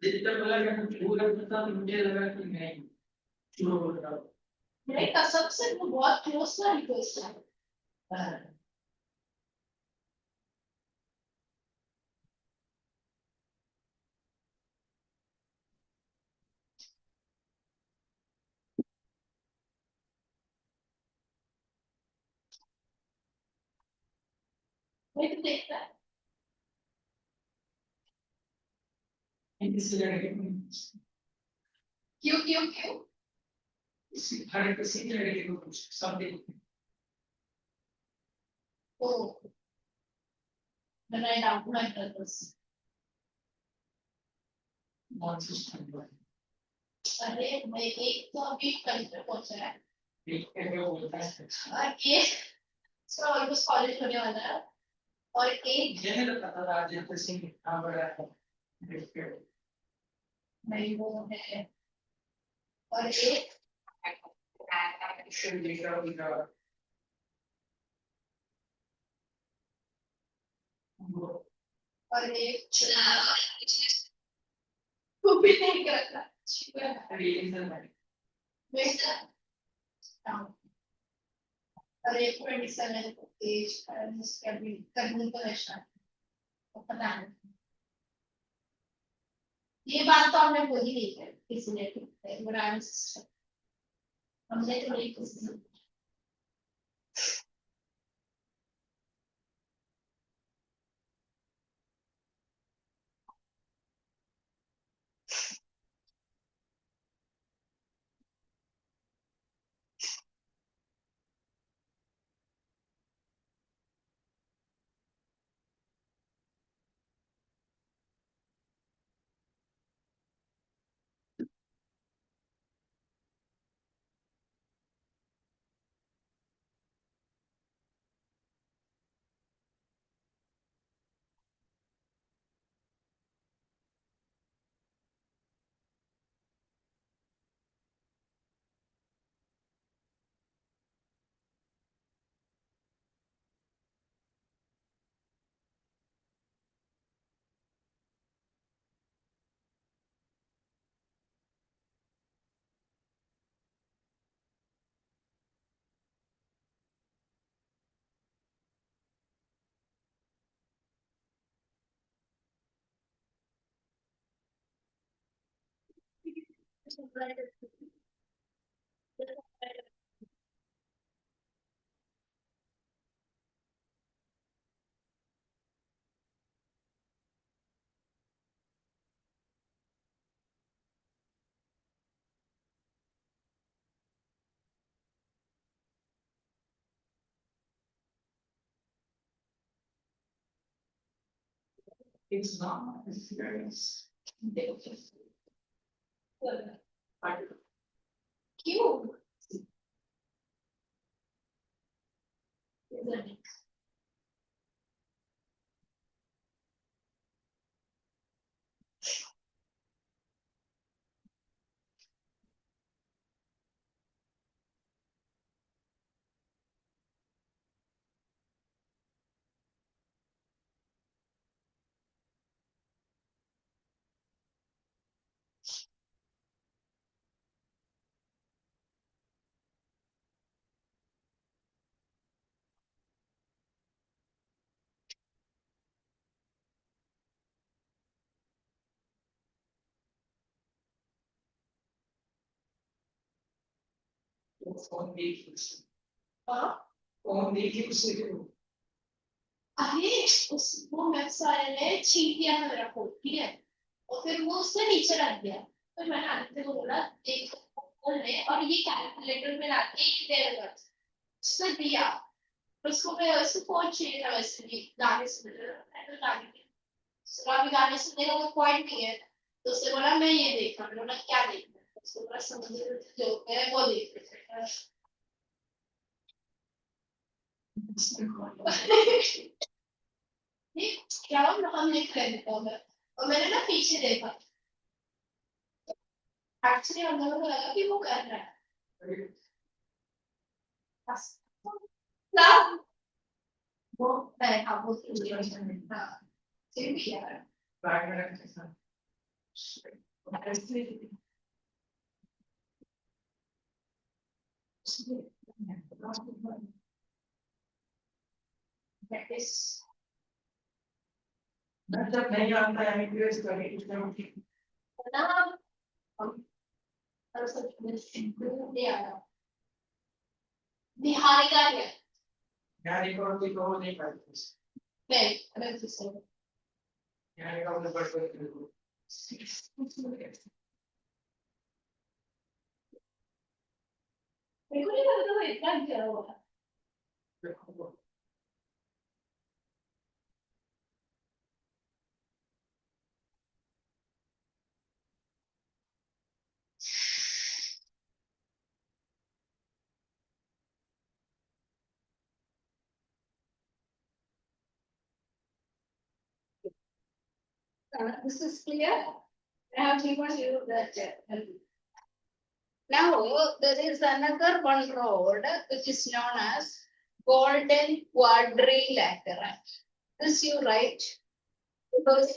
जितना बोला कि हम पूरा पता मुझे लगा कि नहीं शुरू हो रहा मेरे कसम से वो बहुत क्लोज था रिक्वेस्ट है मैं तो देखता है इस लड़के क्यों क्यों क्यों को हर किसी लड़के को कुछ सब देखते ओ when I doubt my brothers बहुत सिस्टम अरे मैं एक तो अभी कल पे पहुंचा है एक के वो बोलता है और एक इसका ऑलमोस्ट कॉलेज होने वाला है और एक ये नहीं पता राजेंद्र सिंह कितना बड़ा है नहीं वो है और एक और एक वो भी नहीं करता और एक 27 एज जिसका भी करने का नशा तो पता नहीं ये बात तो हमने बोली नहीं है किसी ने मोराल सिस्टम हमने तो नहीं किसी ने It's not serious. क्यों हाँ Only gives you. अरे उस वो वेबसाइट ने चीट किया था मेरा कोड ठीक है और फिर वो उसने नीचे रख दिया फिर मैंने आदित्य को बोला देख बोलने और ये कैलकुलेटर में लाके दे रहा उसने दिया उसको मैं उसको फोन चाहिए था वैसे भी गाने सुन रहा था तो गाने सुना भी गाने सुनने का कोई पॉइंट नहीं है तो उसने बोला मैं ये देख रहा हूँ मैंने बोला क्या देखना है उसको बोला समझ जो है वो देख रहे क्या हम लिख रहे थे और मैंने ना पीछे देखा एक्चुअली हम लोगों को लगा कि वो कर रहा है बस ना वो मैं हाँ वो हाँ फिर भी यार प्रैक्टिस जब नहीं आता है इंग्लिश करें ना हम और सब दे आ रहा बिहार का है यहाँ रिकॉर्ड भी तो नहीं पाते नहीं अगर जिससे यहाँ रिकॉर्ड में बढ़ बढ़ मेरे को नहीं लगता वो इतना गिरा हुआ This is clear. I have given you that. Now there is another one road which is known as Golden Quadrilateral. This you write because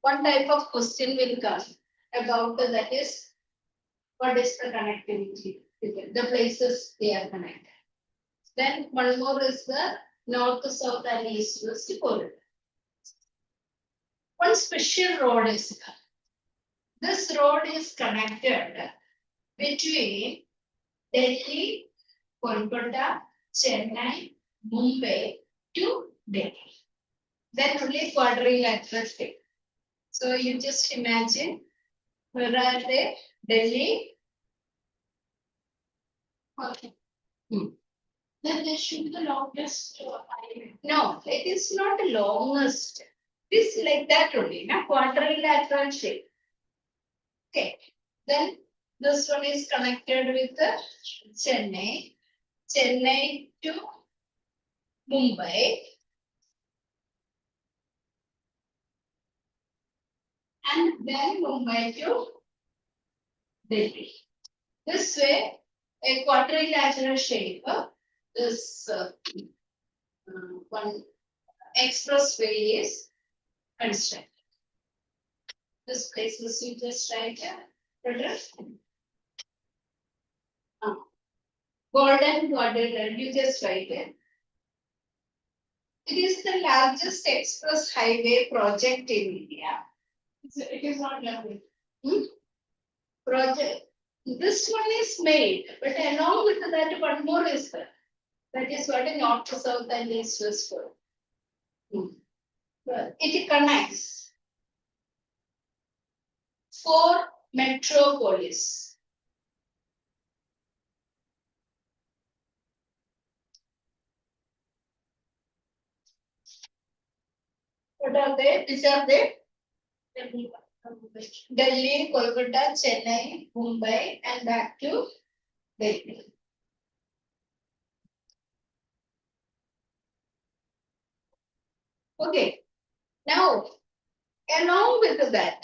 one type of question will come about that is what is the connectivity, the places they are connected. Then one more is the north, south, and east, west corridor. One special road is come. This road is connected between Delhi, Kolkata, Chennai, Mumbai to Delhi. Then only quadrilateral shape. So you just imagine where are they? Delhi. Okay. Then they should be the longest highway. No, it is not the longest. It is like that only, na quadrilateral shape. Okay. Then this one is connected with the Chennai. Chennai to Mumbai. And then Mumbai to Delhi. This way, a quadrilateral shape, this one expressway is constructed. This place is you just write here. Golden quadrilateral, you just write it. It is the largest express highway project in India. It is not done. Project. This one is made, but along with that, one more is there. That is what is north to south and east west for. It connects 4 metropolis. What are they? Which are they? Delhi, Kolkata, Chennai, Mumbai, and back to Delhi. Okay. Now, along with that,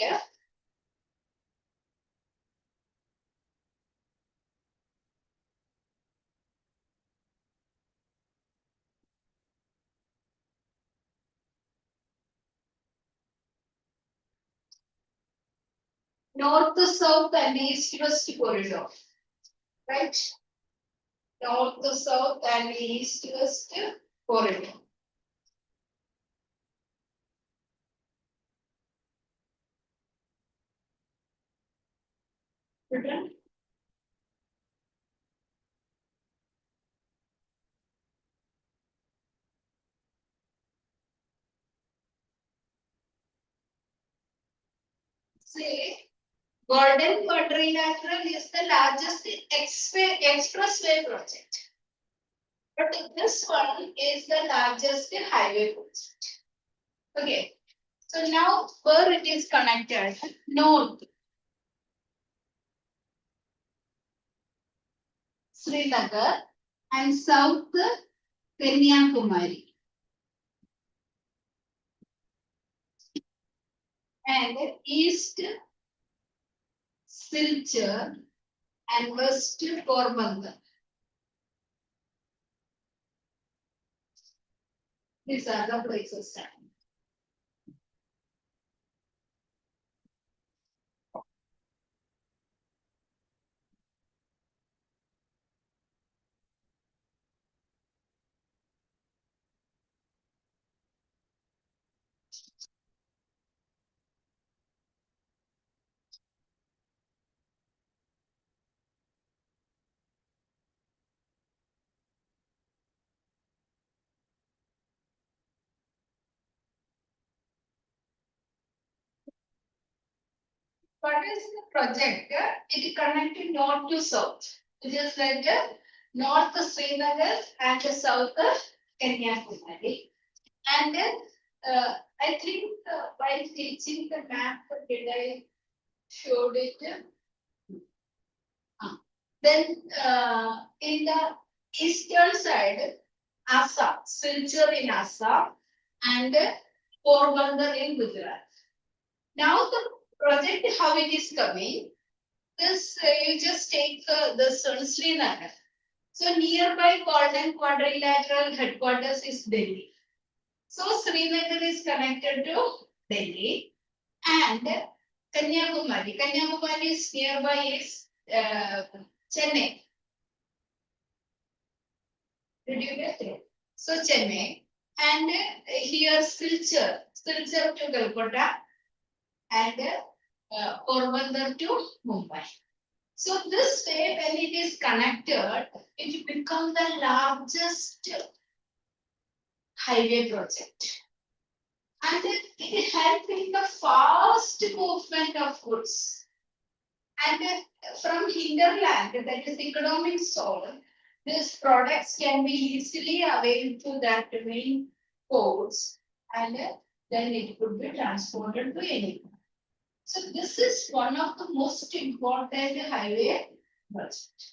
north, south, and east west corridor. Right? North, south, and east west corridor. Written? Say, Golden Quadrilateral is the largest expressway project. But this one is the largest highway project. Okay. So now where it is connected? North. Srinagar and south Kanyakumari. And east Silchar and west Porbandar. These are the places. What is the project? It connected north to south. It is like north Srinagar and south Kanyakumari. And I think while teaching the map, did I showed it? Then in the eastern side, Assam, Silchar in Assam, and Porbandar in Gujarat. Now the project, how it is coming, this you just take this Srinagar. So nearby Golden Quadrilateral headquarters is Delhi. So Srinagar is connected to Delhi and Kanyakumari. Kanyakumari is nearby is Chennai. Did you get it? So Chennai and here Silchar to Calcutta and Porbandar to Mumbai. So this way, when it is connected, it becomes the largest highway project. And it helps in the fast movement of goods. And from hinterland, that is economic zone, these products can be easily availed to that main ports, and then it could be transported to anywhere. So this is one of the most important highway project.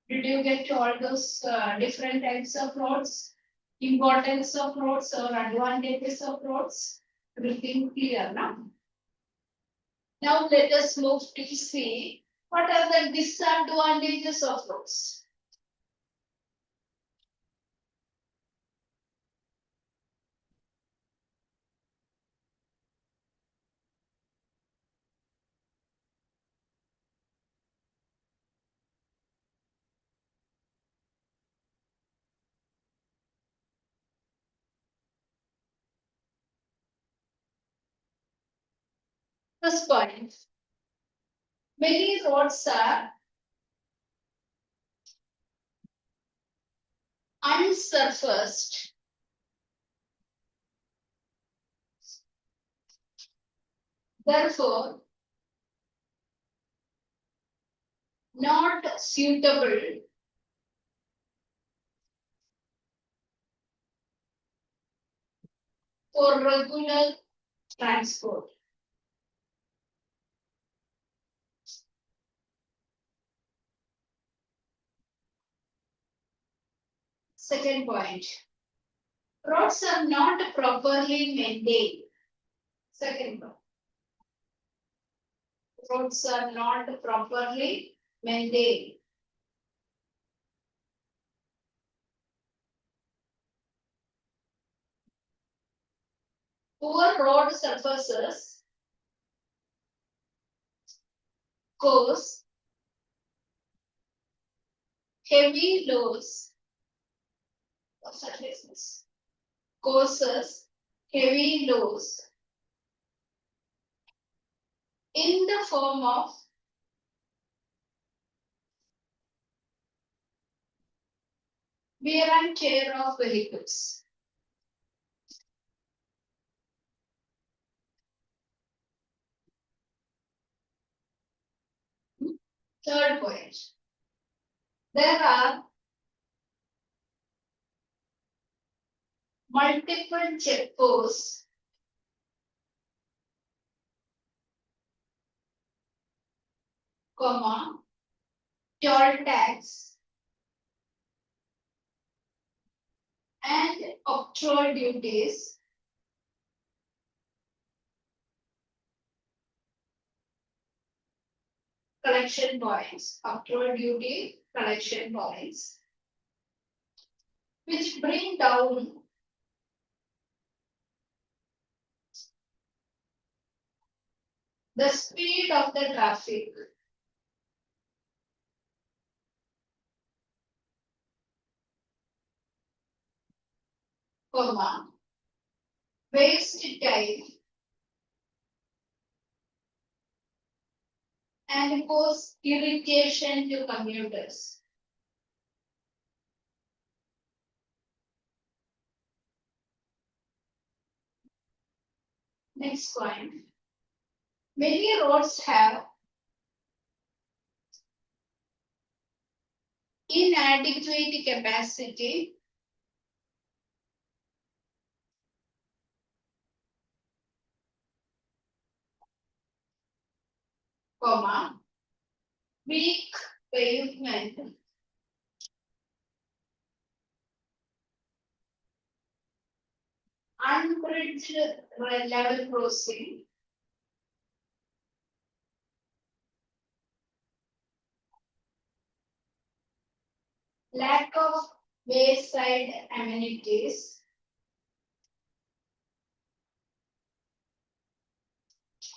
Did you get all those different types of roads, importance of roads or advantages of roads? Everything clear now? Now let us move to see what are the disadvantages of roads. First point, many roads are unsurfaced. Therefore, not suitable for regular transport. Second point, roads are not properly maintained. Second point, roads are not properly maintained. Poor road surfaces cause heavy loads of surfaces. Causes heavy loads in the form of wear and tear of vehicles. Third point, there are multiple checkposts comma, toll tax and octroi duties collection points, octroi duty collection points, which bring down the speed of the traffic, comma, waste time and cause irritation to commuters. Next point. Many roads have inadequate capacity comma, weak pavement unbridged level crossing lack of wayside amenities,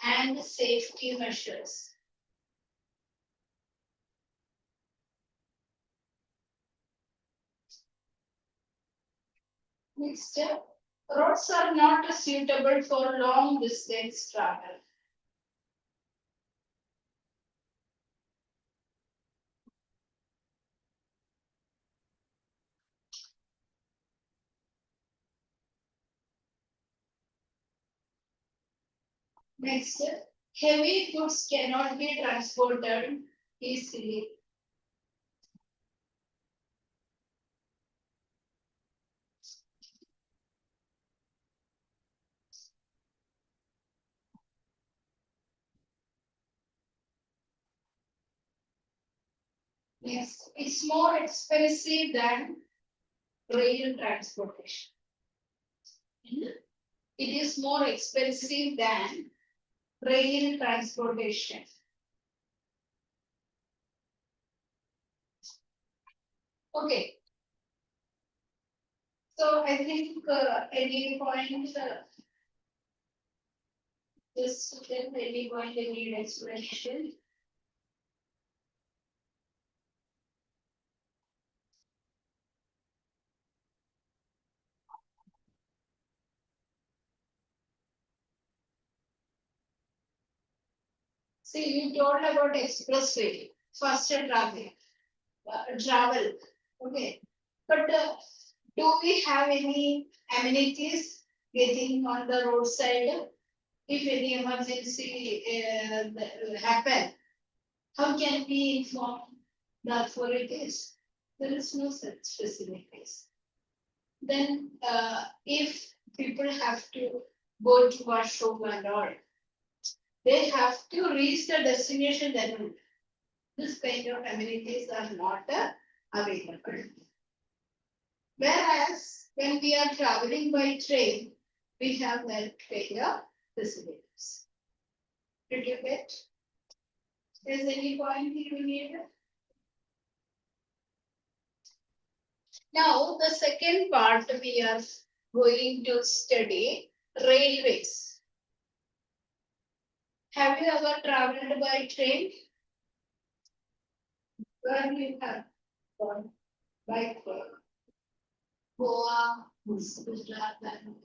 and safety measures. Next, roads are not suitable for long distance travel. Next, heavy goods cannot be transported easily. Next, it's more expensive than rail transportation. It is more expensive than rail transportation. Okay. So I think any point, just then any point they need explanation. See, you told about expressway, faster traffic, travel, okay. But do we have any amenities getting on the roadside? If any emergency happen, how can we inform the authorities? There is no such facilities. Then if people have to go to washroom and all, they have to reach the destination then. This kind of amenities are not available. Whereas when we are traveling by train, we have that kind of facilities. Did you get? Is any point you need? Now, the second part we are going to study railways. Have you ever traveled by train? Where you have gone by Goa, Gujarat, and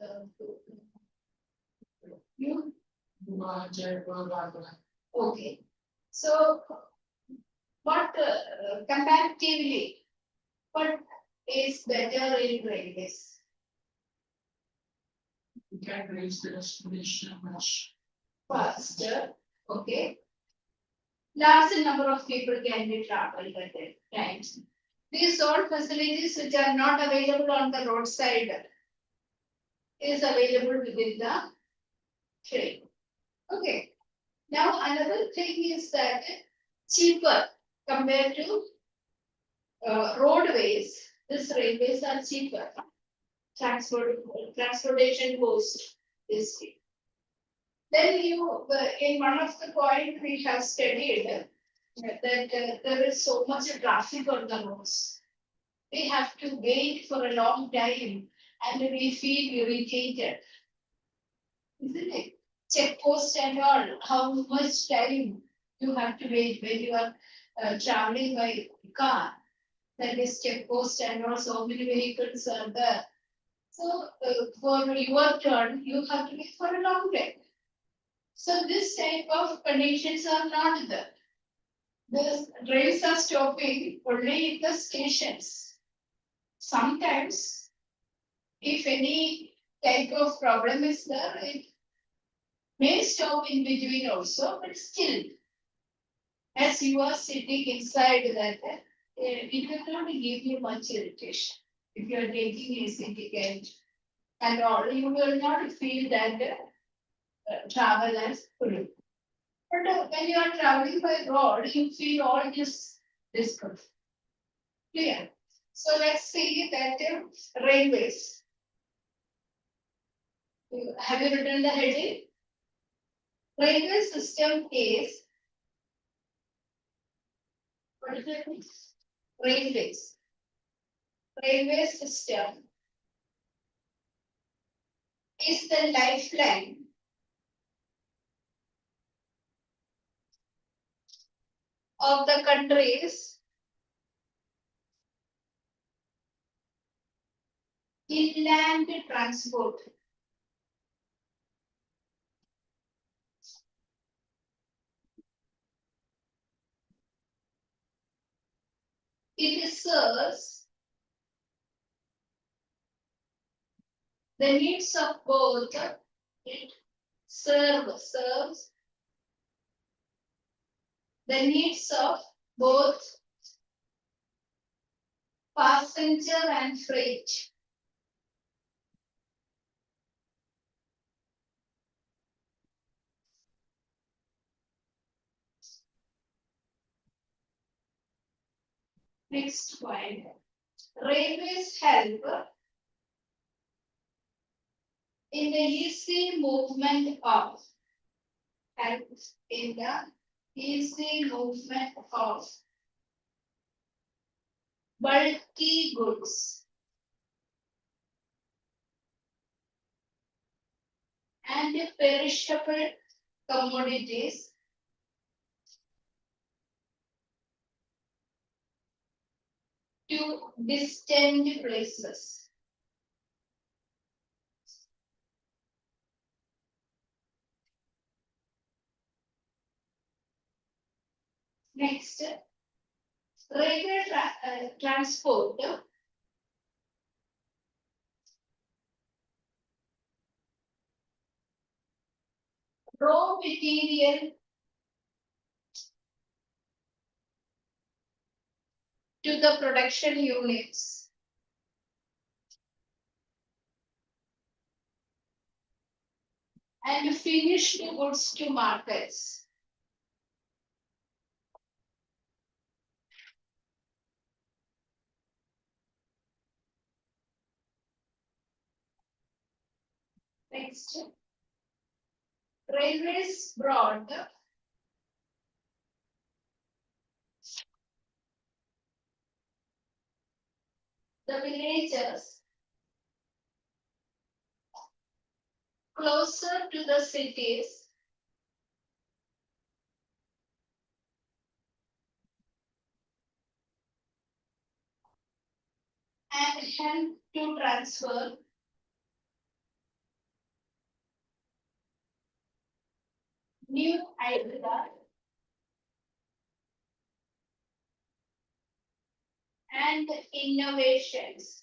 you? Okay. So, what comparatively, what is better in railways? You can reach the destination much Faster, okay. Large number of people can be traveled at a time. These all facilities which are not available on the roadside is available within the train. Okay. Now another thing is that cheaper compared to roadways. These railways are cheaper. Transportation cost is cheap. Then you, in one of the point we have studied that there is so much traffic on the roads. We have to wait for a long time and we feel irritated. Isn't it? Check post and all, how much time you have to wait when you are traveling by car. That is check post and all, so many vehicles are there. So for your turn, you have to wait for a long time. So this type of conditions are not there. The trains are stopping only in the stations. Sometimes, if any type of problem is there, it may stop in between also, but still, as you are sitting inside that, it will not give you much irritation. If you are taking AC ticket and all, you will not feel that travel as full. But when you are traveling by road, you feel all this discomfort. Clear? So let's see that railways. Have you written the heading? Railway system is, what is it? Railways. railway system is the lifeline of the country's inland transport. It serves the needs of both. It serves the needs of both passenger and freight. Next point. Railways help in the easy movement of bulky goods and perishable commodities to distant places. Next, railway transport raw material to the production units. And finished goods to markets. Next, railways brought the villagers closer to the cities and help to transfer new ideas and innovations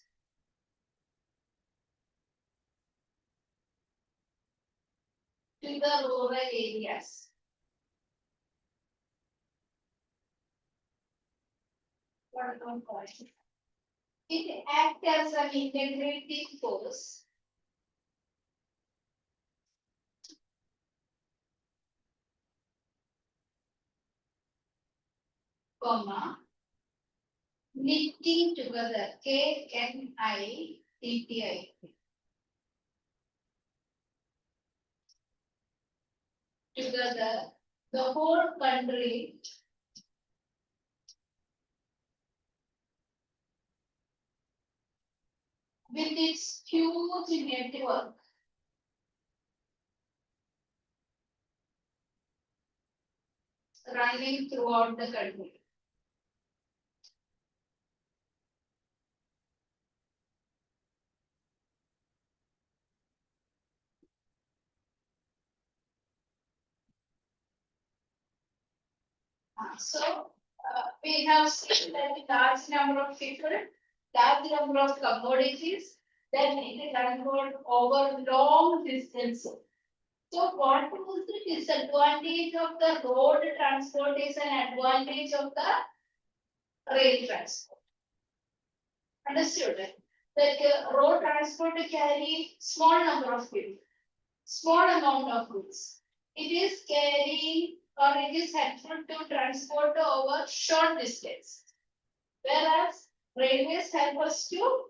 to the rural areas. One point. It acts as an integrating force comma, knitting together, KNITTI, together the whole country with its huge network running throughout the country. So we have seen that large number of people, large number of commodities that need to transport over long distances. So what was the disadvantage of the road transport is an advantage of the rail transport. Understood? That road transport carry small number of people, small amount of goods. It is carrying or it is helpful to transport over short distance. Whereas railways help us to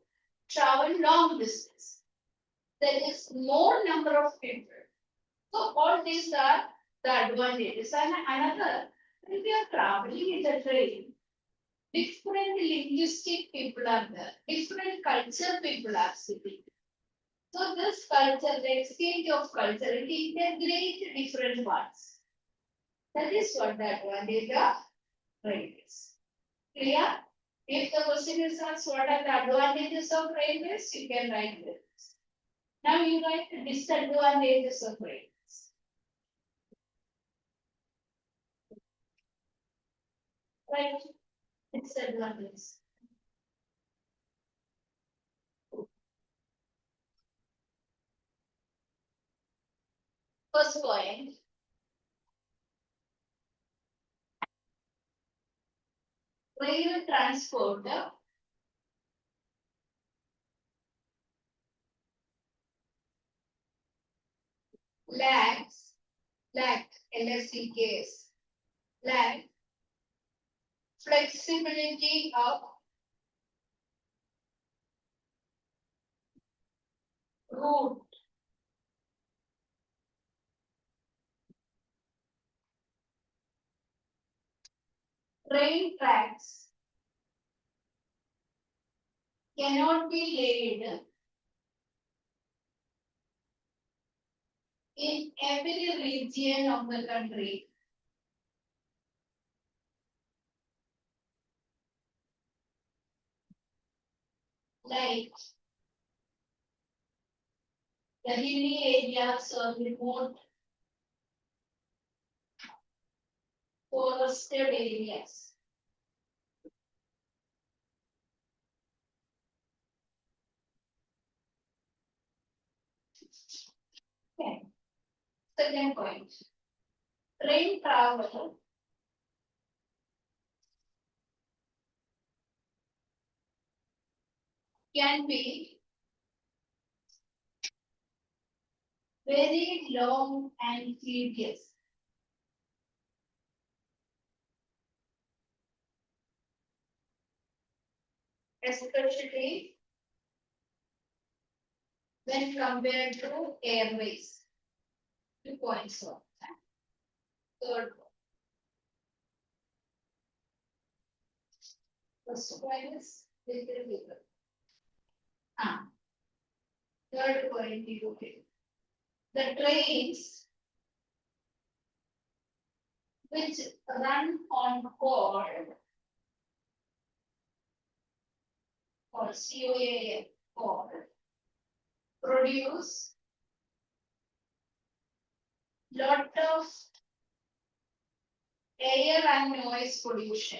travel long distance. There is more number of people. So all these are the advantages. And another, if you are traveling in the train, different linguistic people are there, different culture people are sitting. So this culture, the exchange of culture, it integrates different parts. That is what the advantage of railways. Clear? If the question is asked what are the advantages of railways, you can write this. Now you write the disadvantages of railways. Right? Disadvantages. First point. Rail transport lacks, LSCKs, lack flexibility of route. Train tracks cannot be laid in every region of the country. Like the hilly areas or remote forested areas. Okay. Second point. Train travel can be very long and tedious. Especially when compared to airways. 2 points of that. Third. First point is little bigger. Third point is okay. The trains which run on coal or COA coal produce lot of air and noise pollution.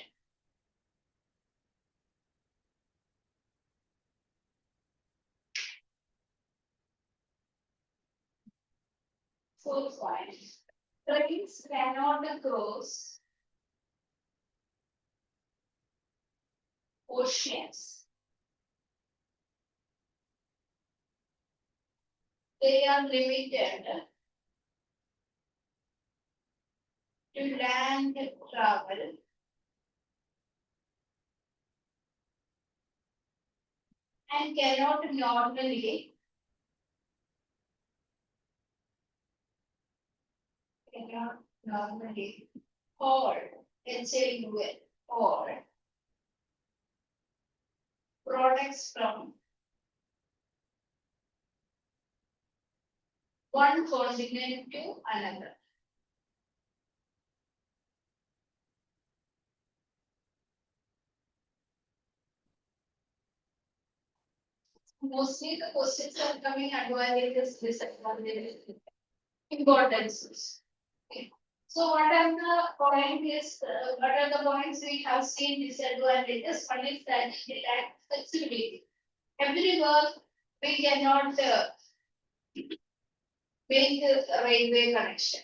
Fourth point, trains cannot cross oceans. They are limited to land travel and cannot normally haul, HAUL, or products from one continent to another. Mostly the questions are coming advantages, disadvantages, importances. Okay. So what are the points? What are the points we have seen disadvantages? One is that it lacks flexibility. Every work we cannot make a railway connection.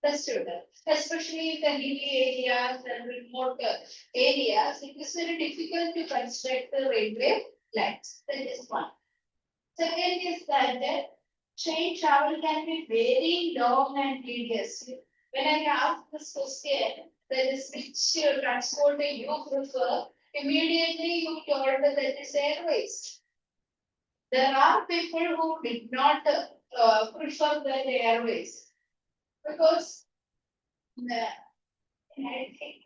That's true. Especially in the hilly areas and remote areas, it is very difficult to construct the railway lines. That is one. Second is that the train travel can be very long and tedious. When I asked this question, that is which transport you prefer, immediately you told that it is airways. There are people who did not prefer the airways because I think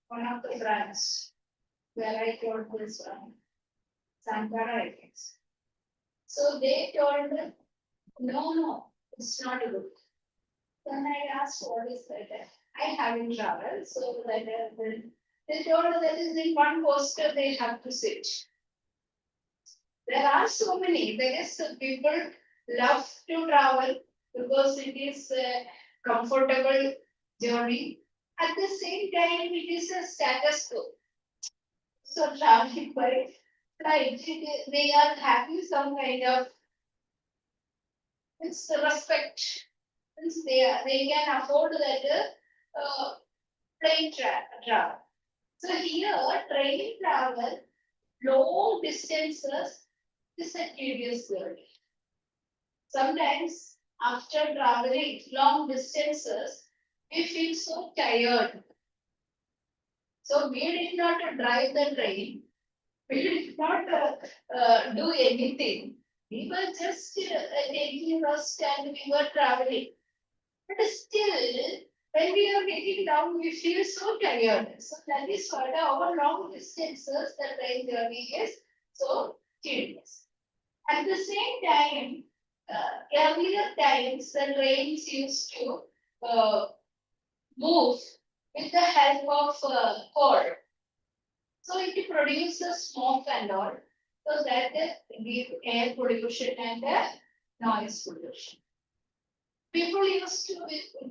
one of the brands where I told this one, Sankara, I guess. So they told, no, it's not good. Then I asked, what is that? I haven't traveled, so that they told that is in one poster they have to sit. There are so many. There is people love to travel because it is a comfortable journey. At the same time, it is a status quo. So traveling by flight, they are having some kind of it's respect. Since they can afford that plane travel. So here, train travel, long distances is a tedious journey. Sometimes after traveling long distances, we feel so tired. So we did not drive the train. We did not do anything. We were just taking rest and we were traveling. But still, when we are getting down, we feel so tired. So that is why our long distances, the train journey is so tedious. At the same time, earlier times, the trains used to move with the help of coal. So it produces smoke and all. So that give air pollution and noise pollution. People used to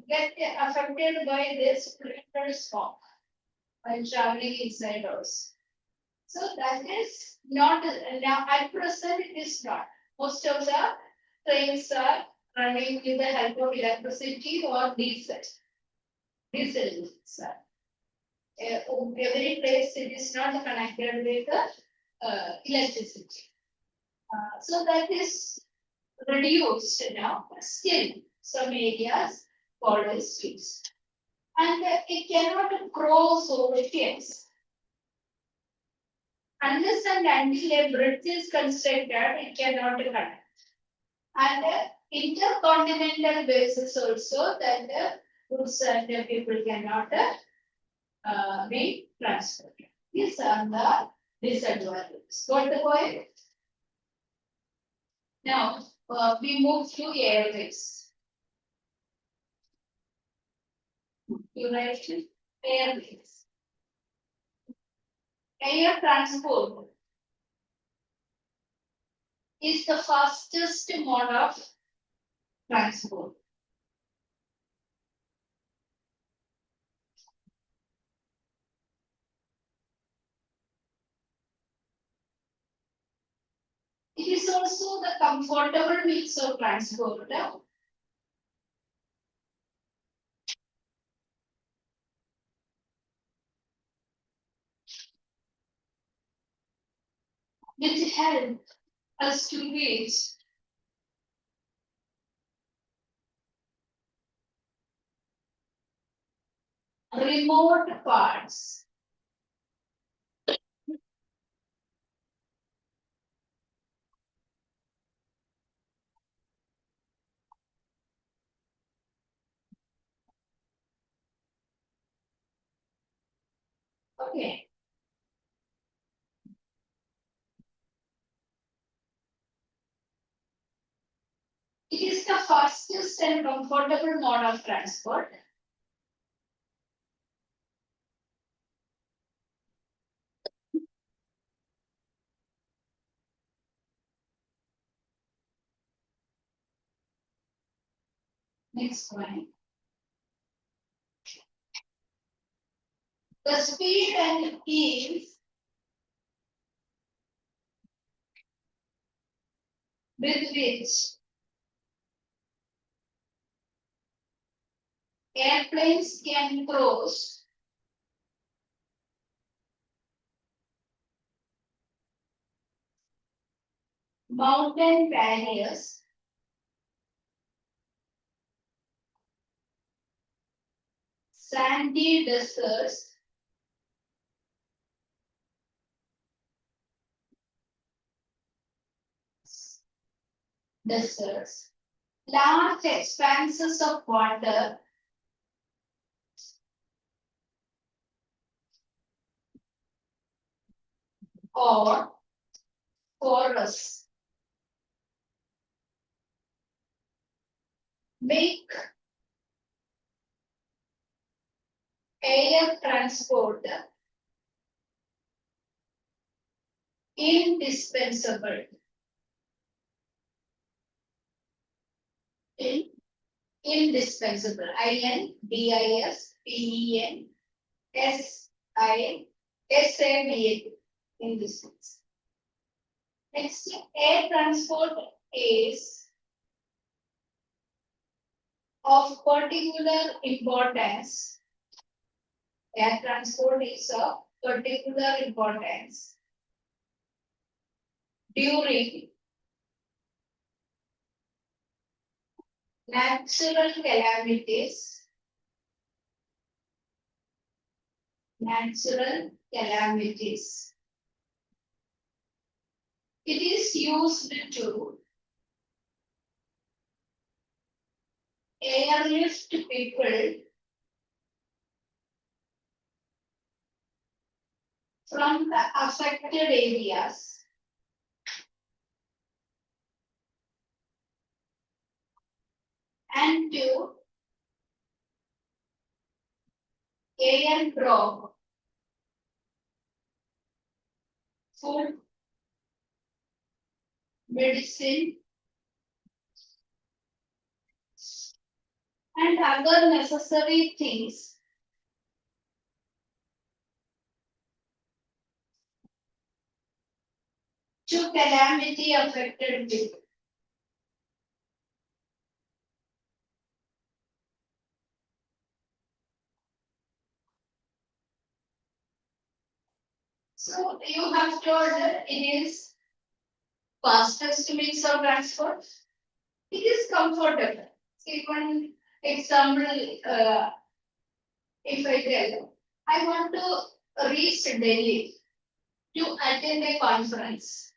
get affected by this polluted smoke while traveling inside also. So that is not now at present it is not. Most of the trains are running with the help of electricity or diesel. Diesel. Every place it is not connected with the electricity. So that is reduced now, but still some areas follow streets. And it cannot grow so fast. Unless and until a bridge is constructed, it cannot connect. And intercontinental basis also that the goods and the people cannot be transferred. These are the disadvantages. Got the point? Now we move to airways. You write airways. Air transport is the fastest mode of transport. It is also the comfortable means of transport. Which help us to reach remote parts. Okay. It is the fastest and comfortable mode of transport. Next one. The speed and ease with which airplanes can cross mountain barriers sandy deserts large expanses of water or forests make air transport indispensable. Indispensable. indispensable. Indispensable. Next, air transport is of particular importance. Air transport is of particular importance during natural calamities. Natural calamities. It is used to airlift people from the affected areas and to airdrop food, medicine, and other necessary things to calamity affected people. So you have told that it is fastest means of transport. It is comfortable. See one example, if I tell, I want to reach Delhi to attend a conference.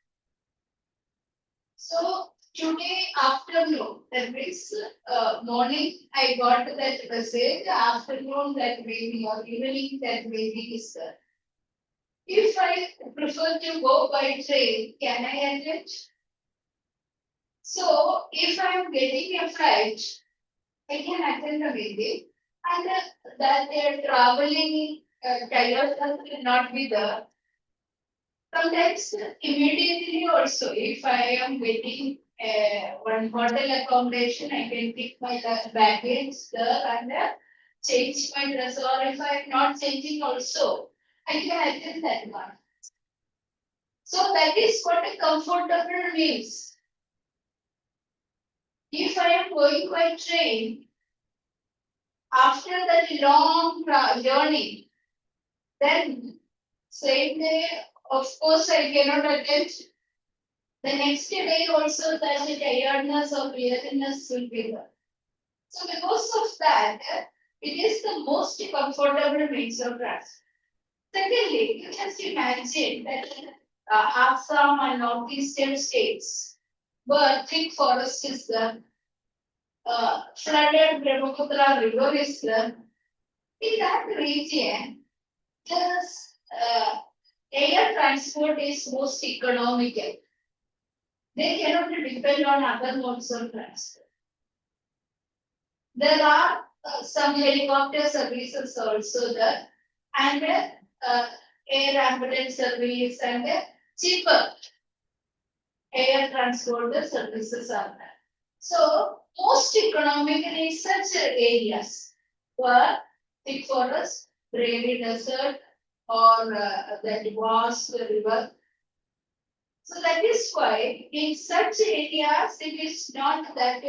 So today afternoon, that means morning, I got that message, afternoon that maybe or evening that maybe is there. If I prefer to go by train, can I attend? So if I am getting a flight, I can attend the meeting and that they are traveling tired will not be there. Sometimes immediately also, if I am getting one hotel accommodation, I can pick my baggage there and change my dress, or if I am not changing also, I can attend that one. So that is what a comfortable means. If I am going by train, after that long journey, then same day, of course, I cannot attend. The next day also that the tiredness or weariness will be there. So because of that, it is the most comfortable means of transport. Secondly, you just imagine that Assam and northeastern states where thick forest is there, flooded Brahmaputra river is there. In that region, this air transport is most economical. They cannot depend on other modes of transport. There are some helicopter services also there, and air ambulance service and cheaper air transport services are there. So most economical in such areas were thick forest, prairie desert, or that vast river. So that is why in such areas it is not that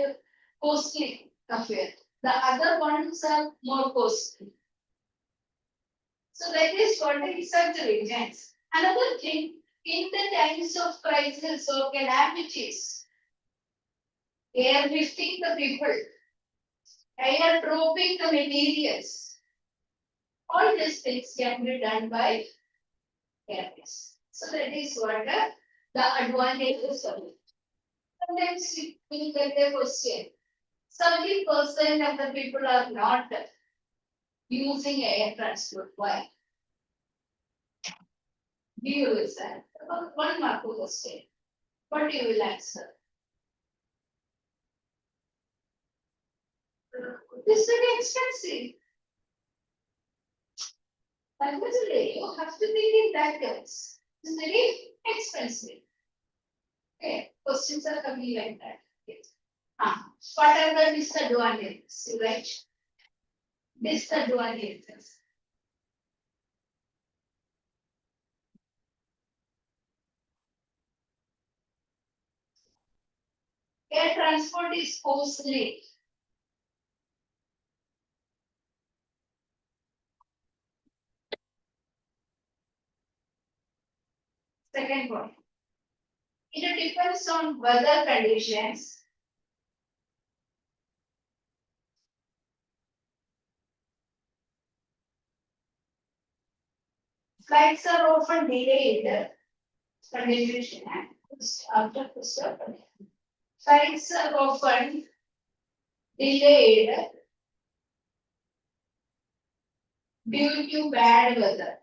costly affair. The other ones are more costly. So that is what in such regions. Another thing, in the times of crisis or calamities, airlifting the people, airdropping the materials, all these things can be done by airways. So that is what the advantages of it. Sometimes we get a question. 70% of the people are not using air transport. Why? view is that? About 1 mark question. What you will answer? It's very expensive. Ultimately, you have to think in that terms. It's very expensive. Okay, questions are coming like that. Okay. What are the disadvantages, right? Disadvantages. Air transport is costly. Second point. It depends on weather conditions. Flights are often delayed. Continuation after Christopher. Flights are often delayed due to bad weather.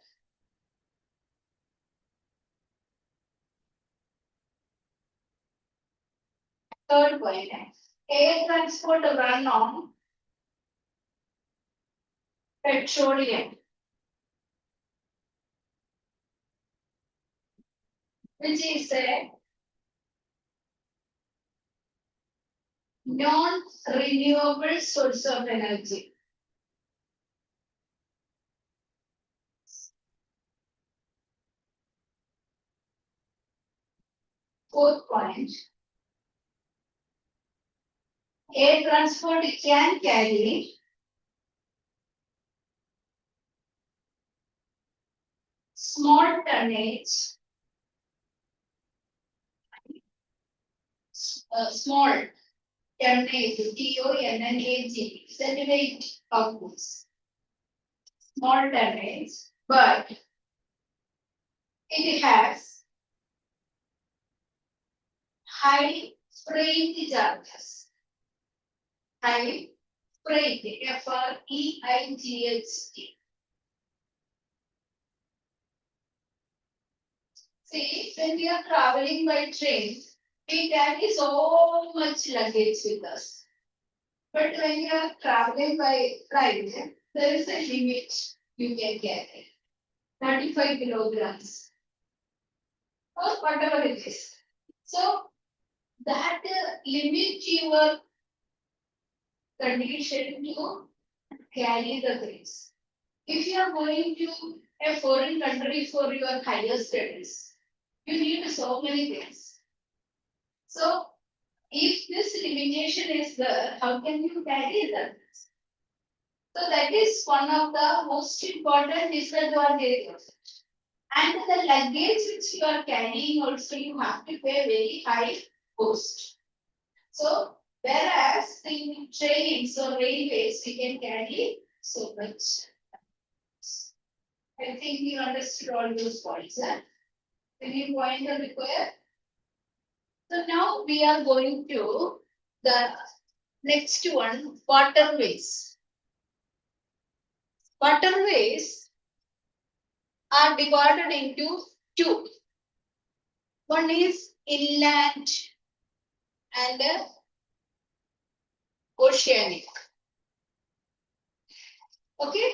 Third point, air transport run on petroleum, which is a non-renewable source of energy. Fourth point, air transport can carry small tonnage, small tonnage, TONNAGE, centimeter of goods. Small tonnage, but it has high freight charges. High freight, FREIGHT. See, when we are traveling by train, we carry so much luggage with us. But when you are traveling by flight, there is a limit you can carry. 35 kilograms. Or whatever it is. So that limit your condition to carry the things. If you are going to a foreign country for your higher studies, you need so many things. So if this limitation is there, how can you carry them? So that is one of the most important disadvantages. And the luggage which you are carrying also you have to pay very high cost. So whereas in trains or railways we can carry so much. I think you understood all those points. Any point to require? So now we are going to the next one, waterways. Waterways are divided into two. One is inland and oceanic. Okay,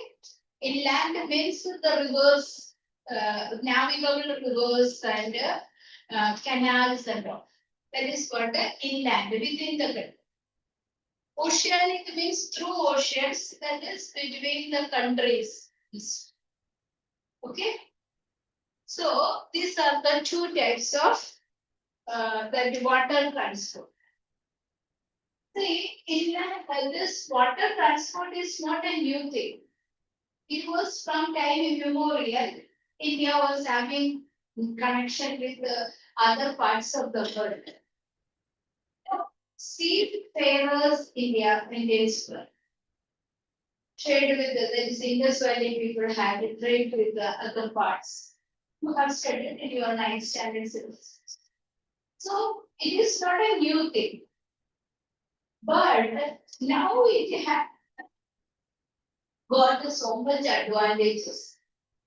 inland means the rivers, navigable rivers and canals and all. That is what inland within the country. Oceanic means through oceans, that is between the countries. Okay. So these are the two types of the water transport. See, inland, this water transport is not a new thing. It was from time immemorial. India was having connection with the other parts of the world. Seafarers Indians were trade with the Indus Valley people had trade with the other parts. You have studied in your 9th standard syllabus. So it is not a new thing. But now it has got so much advantages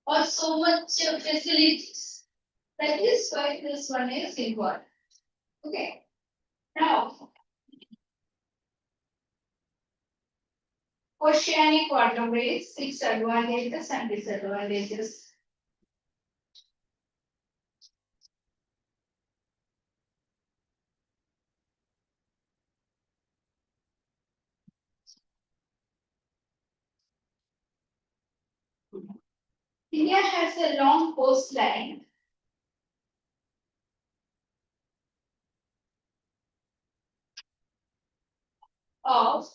or so much facilities. That is why this one is involved. Okay. Now, oceanic waterways, its advantages and disadvantages. India has a long coastline of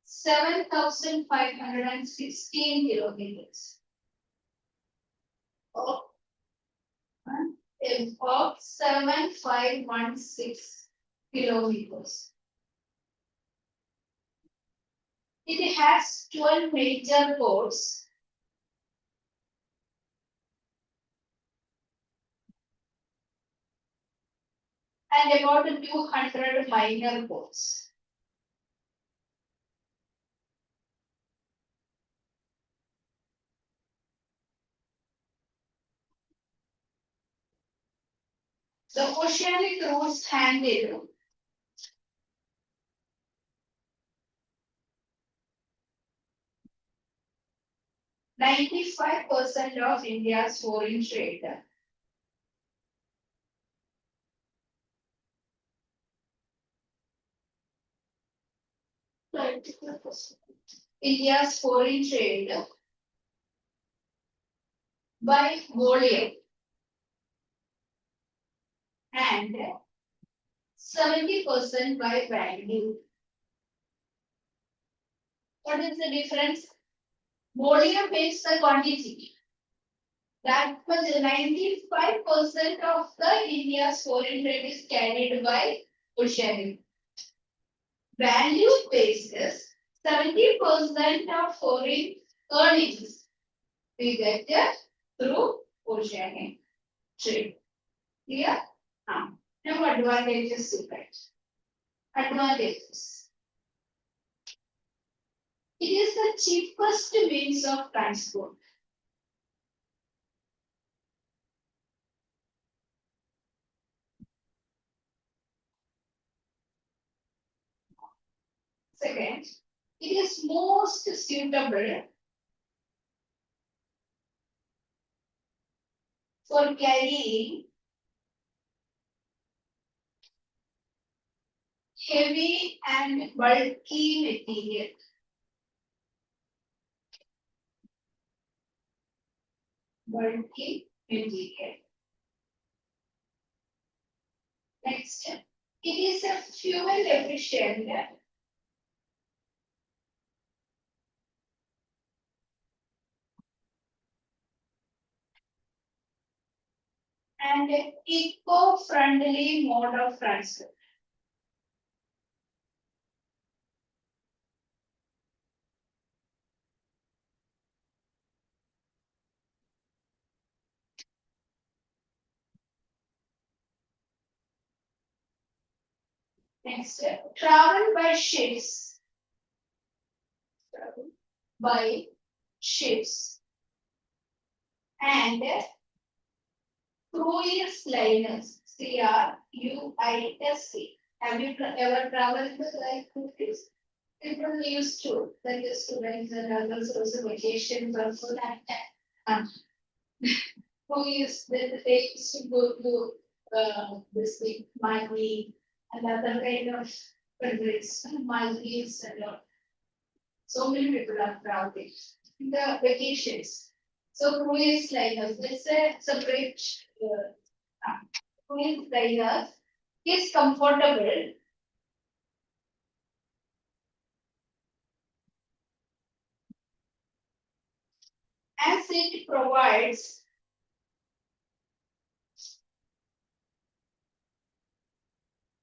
7,516 kilometers. Of 7,516 kilometers. It has 12 major ports and about 200 minor ports. The oceanic routes handle 95% of India's foreign trade. India's foreign trade by volume and 70% by value. What is the difference? Volume means the quantity. That much 95% of the India's foreign trade is carried by oceanic. Value basis 70% of foreign earnings we get through oceanic trade. Clear? Now advantages you get. Advantages. It is the cheapest means of transport. Second, it is most suitable for carrying heavy and bulky material. Bulky material. Next, it is a fuel efficient and eco-friendly mode of transport. Next, travel by ships. Travel by ships and cruise liners. CRUISE. Have you ever traveled like cruise? People used to, like the students and others also vacations also that time. Who is that they used to go to this thing, Mali and other kind of countries, Maldives and all. So many people are traveling in the vacations. So cruise liners, let's say separate cruise liners is comfortable as it provides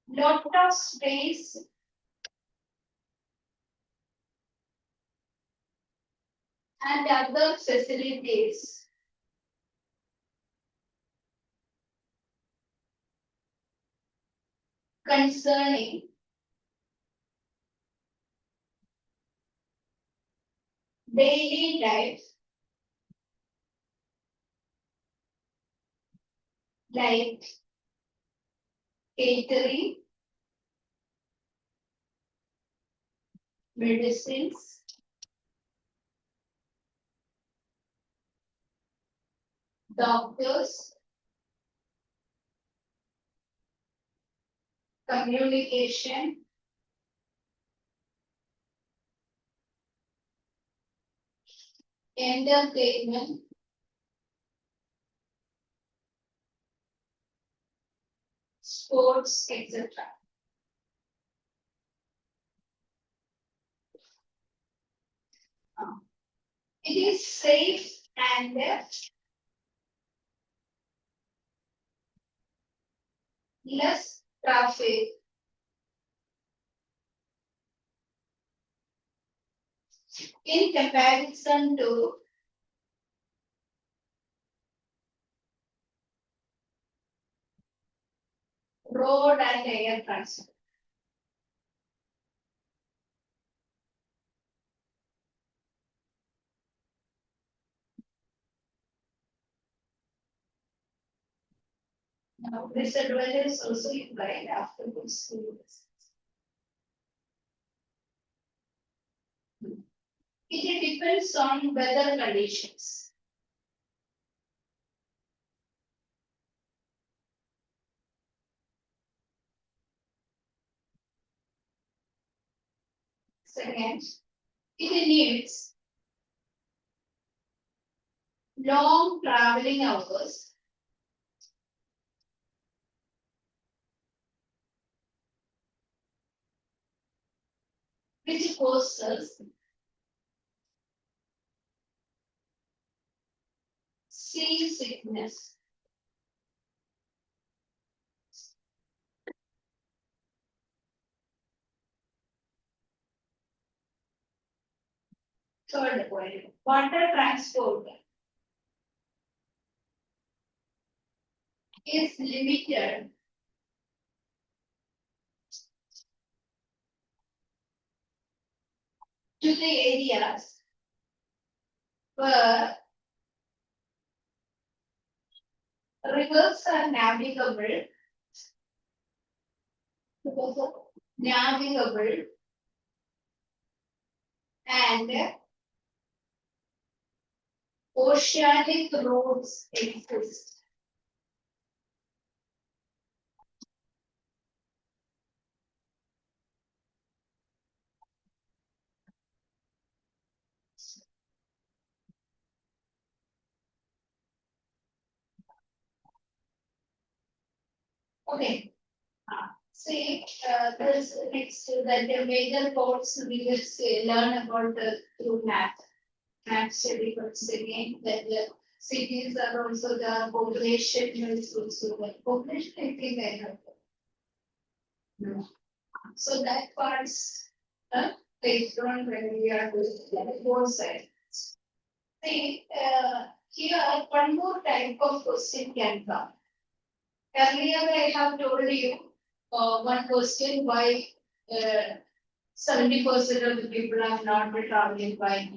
lot of space and other facilities concerning daily life like catering, medicines, doctors, communication, entertainment, sports, etc. It is safe and less traffic in comparison to road and air transport. Now, disadvantages also implied after this school. It depends on weather conditions. Second, it needs long traveling hours. Which causes seasickness. Third point, water transport is limited to the areas where rivers are navigable, and oceanic roads exist. Okay. See, this next to that the major ports we will say learn about the through math. Math study once again that the cities are also the population is also the population I think I have. No. So that part's later on when we are doing the both sides. See, here one more type of question can come. Earlier I have told you one question why 70% of the people are not traveling by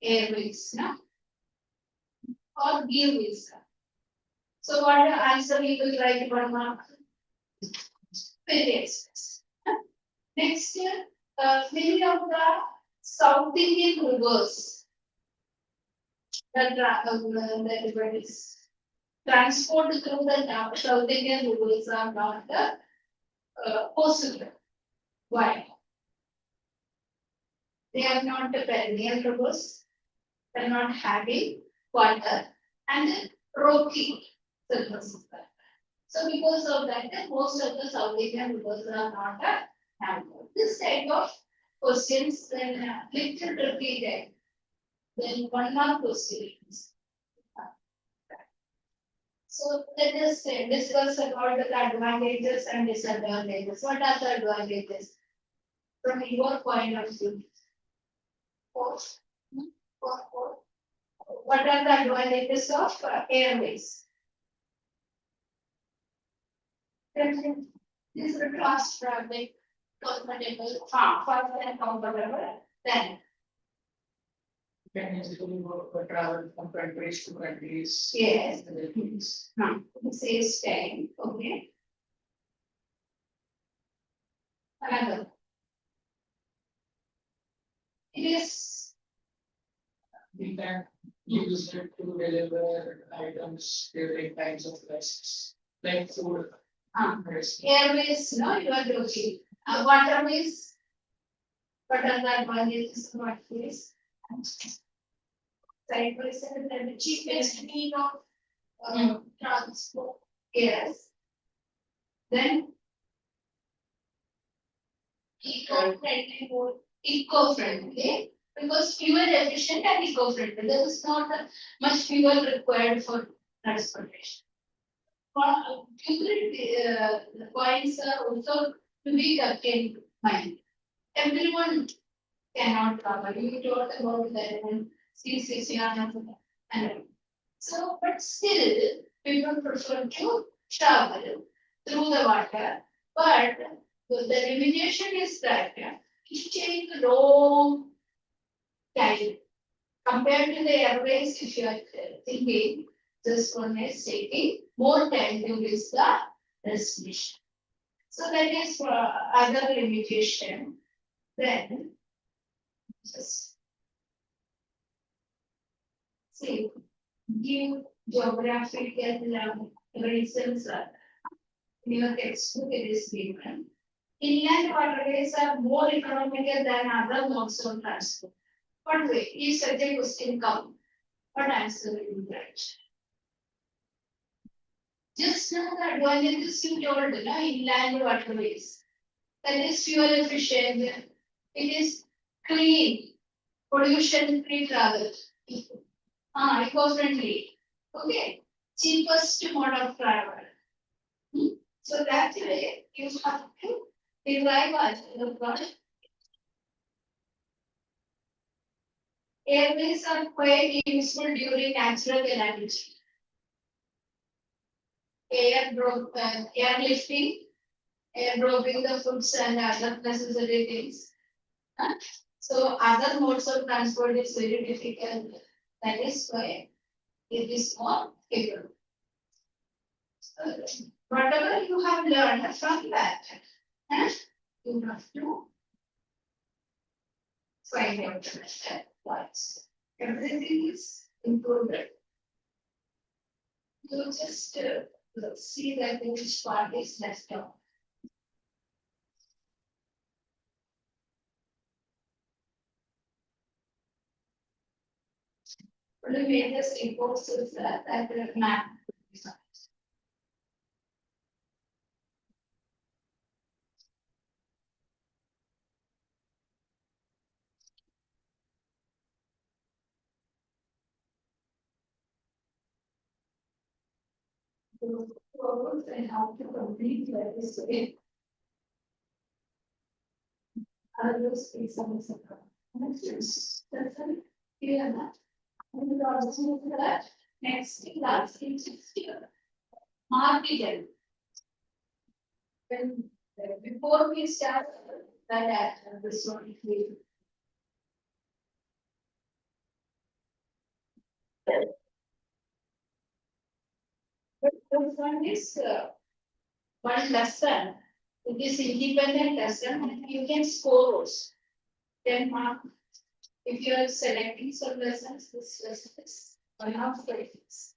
airways, no? Or airways. So what the answer we will write 1 mark? Very express. Next year, many of the South Indian rivers that is transport through the South Indian rivers are not possible. Why? They are not the perennial rivers, they are not having water and rocky surfaces. So because of that, most of the South Indian rivers are not having. This type of questions then little repeated. Then 1 mark questions. So let us discuss about the advantages and disadvantages. What are the advantages from your point of view? Four. What are the advantages of airways? This is fast traffic, comfortable, fast and comfortable. Then Can easily go for travel from countries to countries. Yes. And the things. It says 10, okay. Another. It is, We can use it to deliver items during times of crisis, like food. Medicine. airways, no, you are talking. Waterways. What are the advantages of waterways? Sideways and then the cheapest mean of transport. Yes. Then eco-friendly, more eco-friendly, because fuel efficient and eco-friendly. There is not much fuel required for transportation. The points are also to be kept in mind. Everyone cannot cover. You talked about that and ICSE and so, but still, people prefer to travel through the water. But the limitation is that it takes long time compared to the airways. If you are thinking this one is taking more time to reach the destination. So that is for other limitation. Then just see, give geographical reasons. In your textbook it is given. Inland waterways are more economical than other modes of transport. What way? If such a question come, what answer will you write? Just now the advantages you told, no, inland waterways. That is fuel efficient. It is clean, pollution free travel. Eco-friendly. Okay. Cheapest mode of travel. So that way you have to derive the product. Airways are quite useful during natural calamity. Airlifting, airdropping the foods and other necessary things. So other modes of transport is very difficult. That is why it is more capable. Whatever you have learned from that, you have to find out the method. Everything is included. You just see that which part is left out. But the major reports is that the map. And how to complete that is it. I'll just speak some. That's it. Clear that. And we also look at that. Next class in 60. Marketing. When before we start that this one clear. But this one is one lesson. It is independent lesson and you can score also. 10 mark. If you are selecting some lessons, this lesson is one of the things.